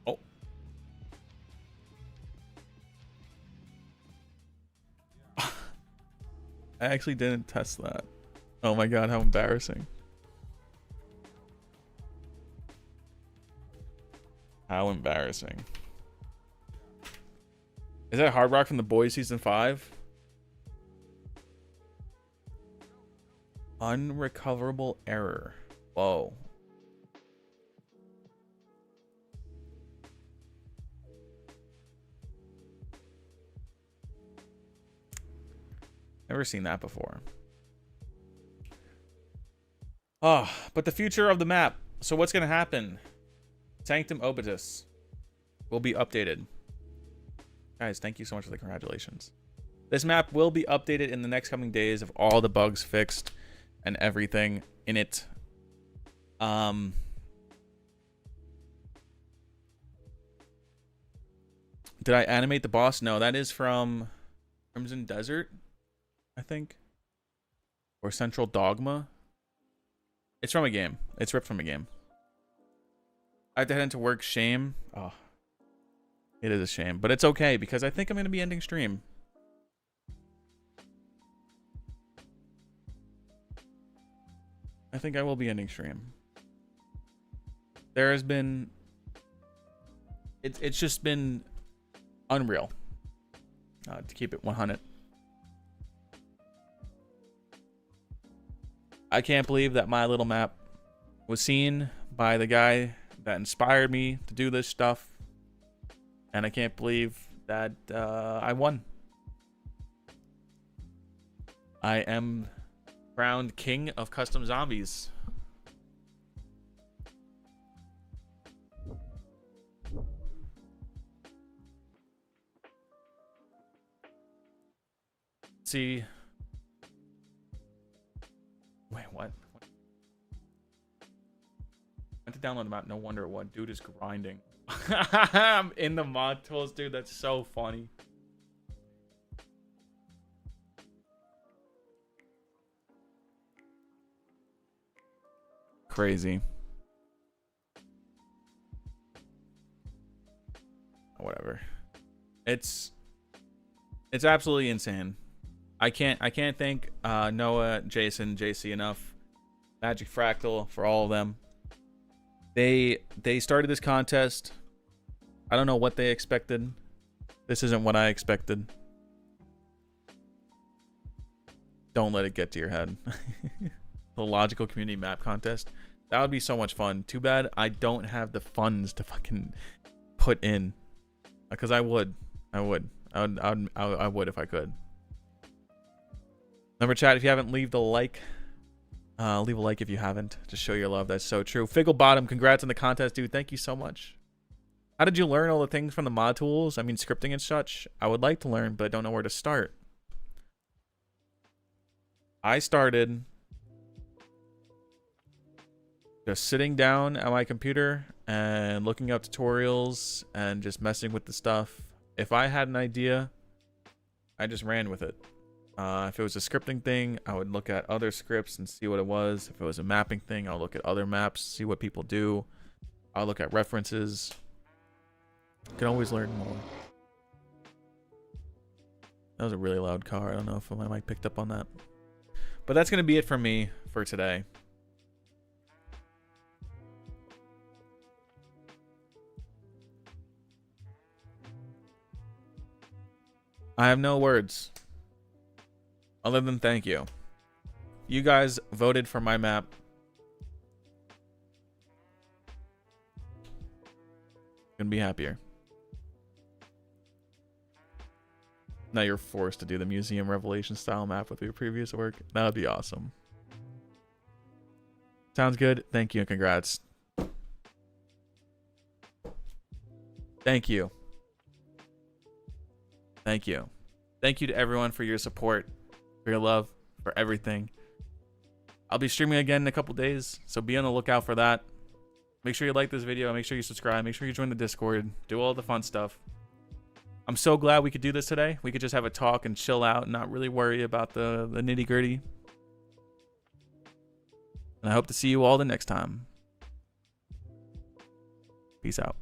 Oh. I actually didn't test that. Oh my god, how embarrassing. How embarrassing. Is that Hard Rock from The Boys Season 5? Unrecoverable error. Whoa. Never seen that before. Oh, but the future of the map. So what's going to happen? Sanctum Obitus will be updated. Guys, thank you so much for the congratulations. This map will be updated in the next coming days of all the bugs fixed and everything in it. Did I animate the boss? No, that is from Crimson Desert, I think. Or Central Dogma. It's from a game. It's ripped from a game. I have to head into work. Shame. Oh. It is a shame. But it's okay because I think I'm going to be ending stream. I think I will be ending stream. There has been... It's just been unreal. To keep it 100. I can't believe that my little map was seen by the guy that inspired me to do this stuff. And I can't believe that I won. I am crowned king of custom zombies. See. Wait, what? I went to download the map. No wonder what. Dude is grinding. I'm in the mod tools, dude. That's so funny. Crazy. Whatever. It's absolutely insane. I can't thank Noah, Jason, JC enough. Magic Fractal for all of them. They started this contest. I don't know what they expected. This isn't what I expected. Don't let it get to your head. The logical community map contest. That would be so much fun. Too bad I don't have the funds to fucking put in. Because I would if I could. Remember, chat, if you haven't, leave a like if you haven't. Just show your love. That's so true. Figgle Bottom, congrats on the contest, dude. Thank you so much. How did you learn all the things from the mod tools? I mean, scripting and such. I would like to learn, but I don't know where to start. I started just sitting down at my computer and looking up tutorials and just messing with the stuff. If I had an idea, I just ran with it. If it was a scripting thing, I would look at other scripts and see what it was. If it was a mapping thing, I'll look at other maps, see what people do. I'll look at references. You can always learn more. That was a really loud car. I don't know if my mic picked up on that. But that's going to be it for me for today. I have no words other than thank you. You guys voted for my map. Couldn't be happier. Now you're forced to do the Museum Revelation style map with your previous work. That would be awesome. Sounds good. Thank you and congrats. Thank you. Thank you. Thank you to everyone for your support, for your love, for everything. I'll be streaming again in a couple days, so be on the lookout for that. Make sure you like this video. Make sure you subscribe. Make sure you join the Discord. Do all the fun stuff. I'm so glad we could do this today. We could just have a talk and chill out and not really worry about the nitty-gritty. And I hope to see you all the next time. Peace out.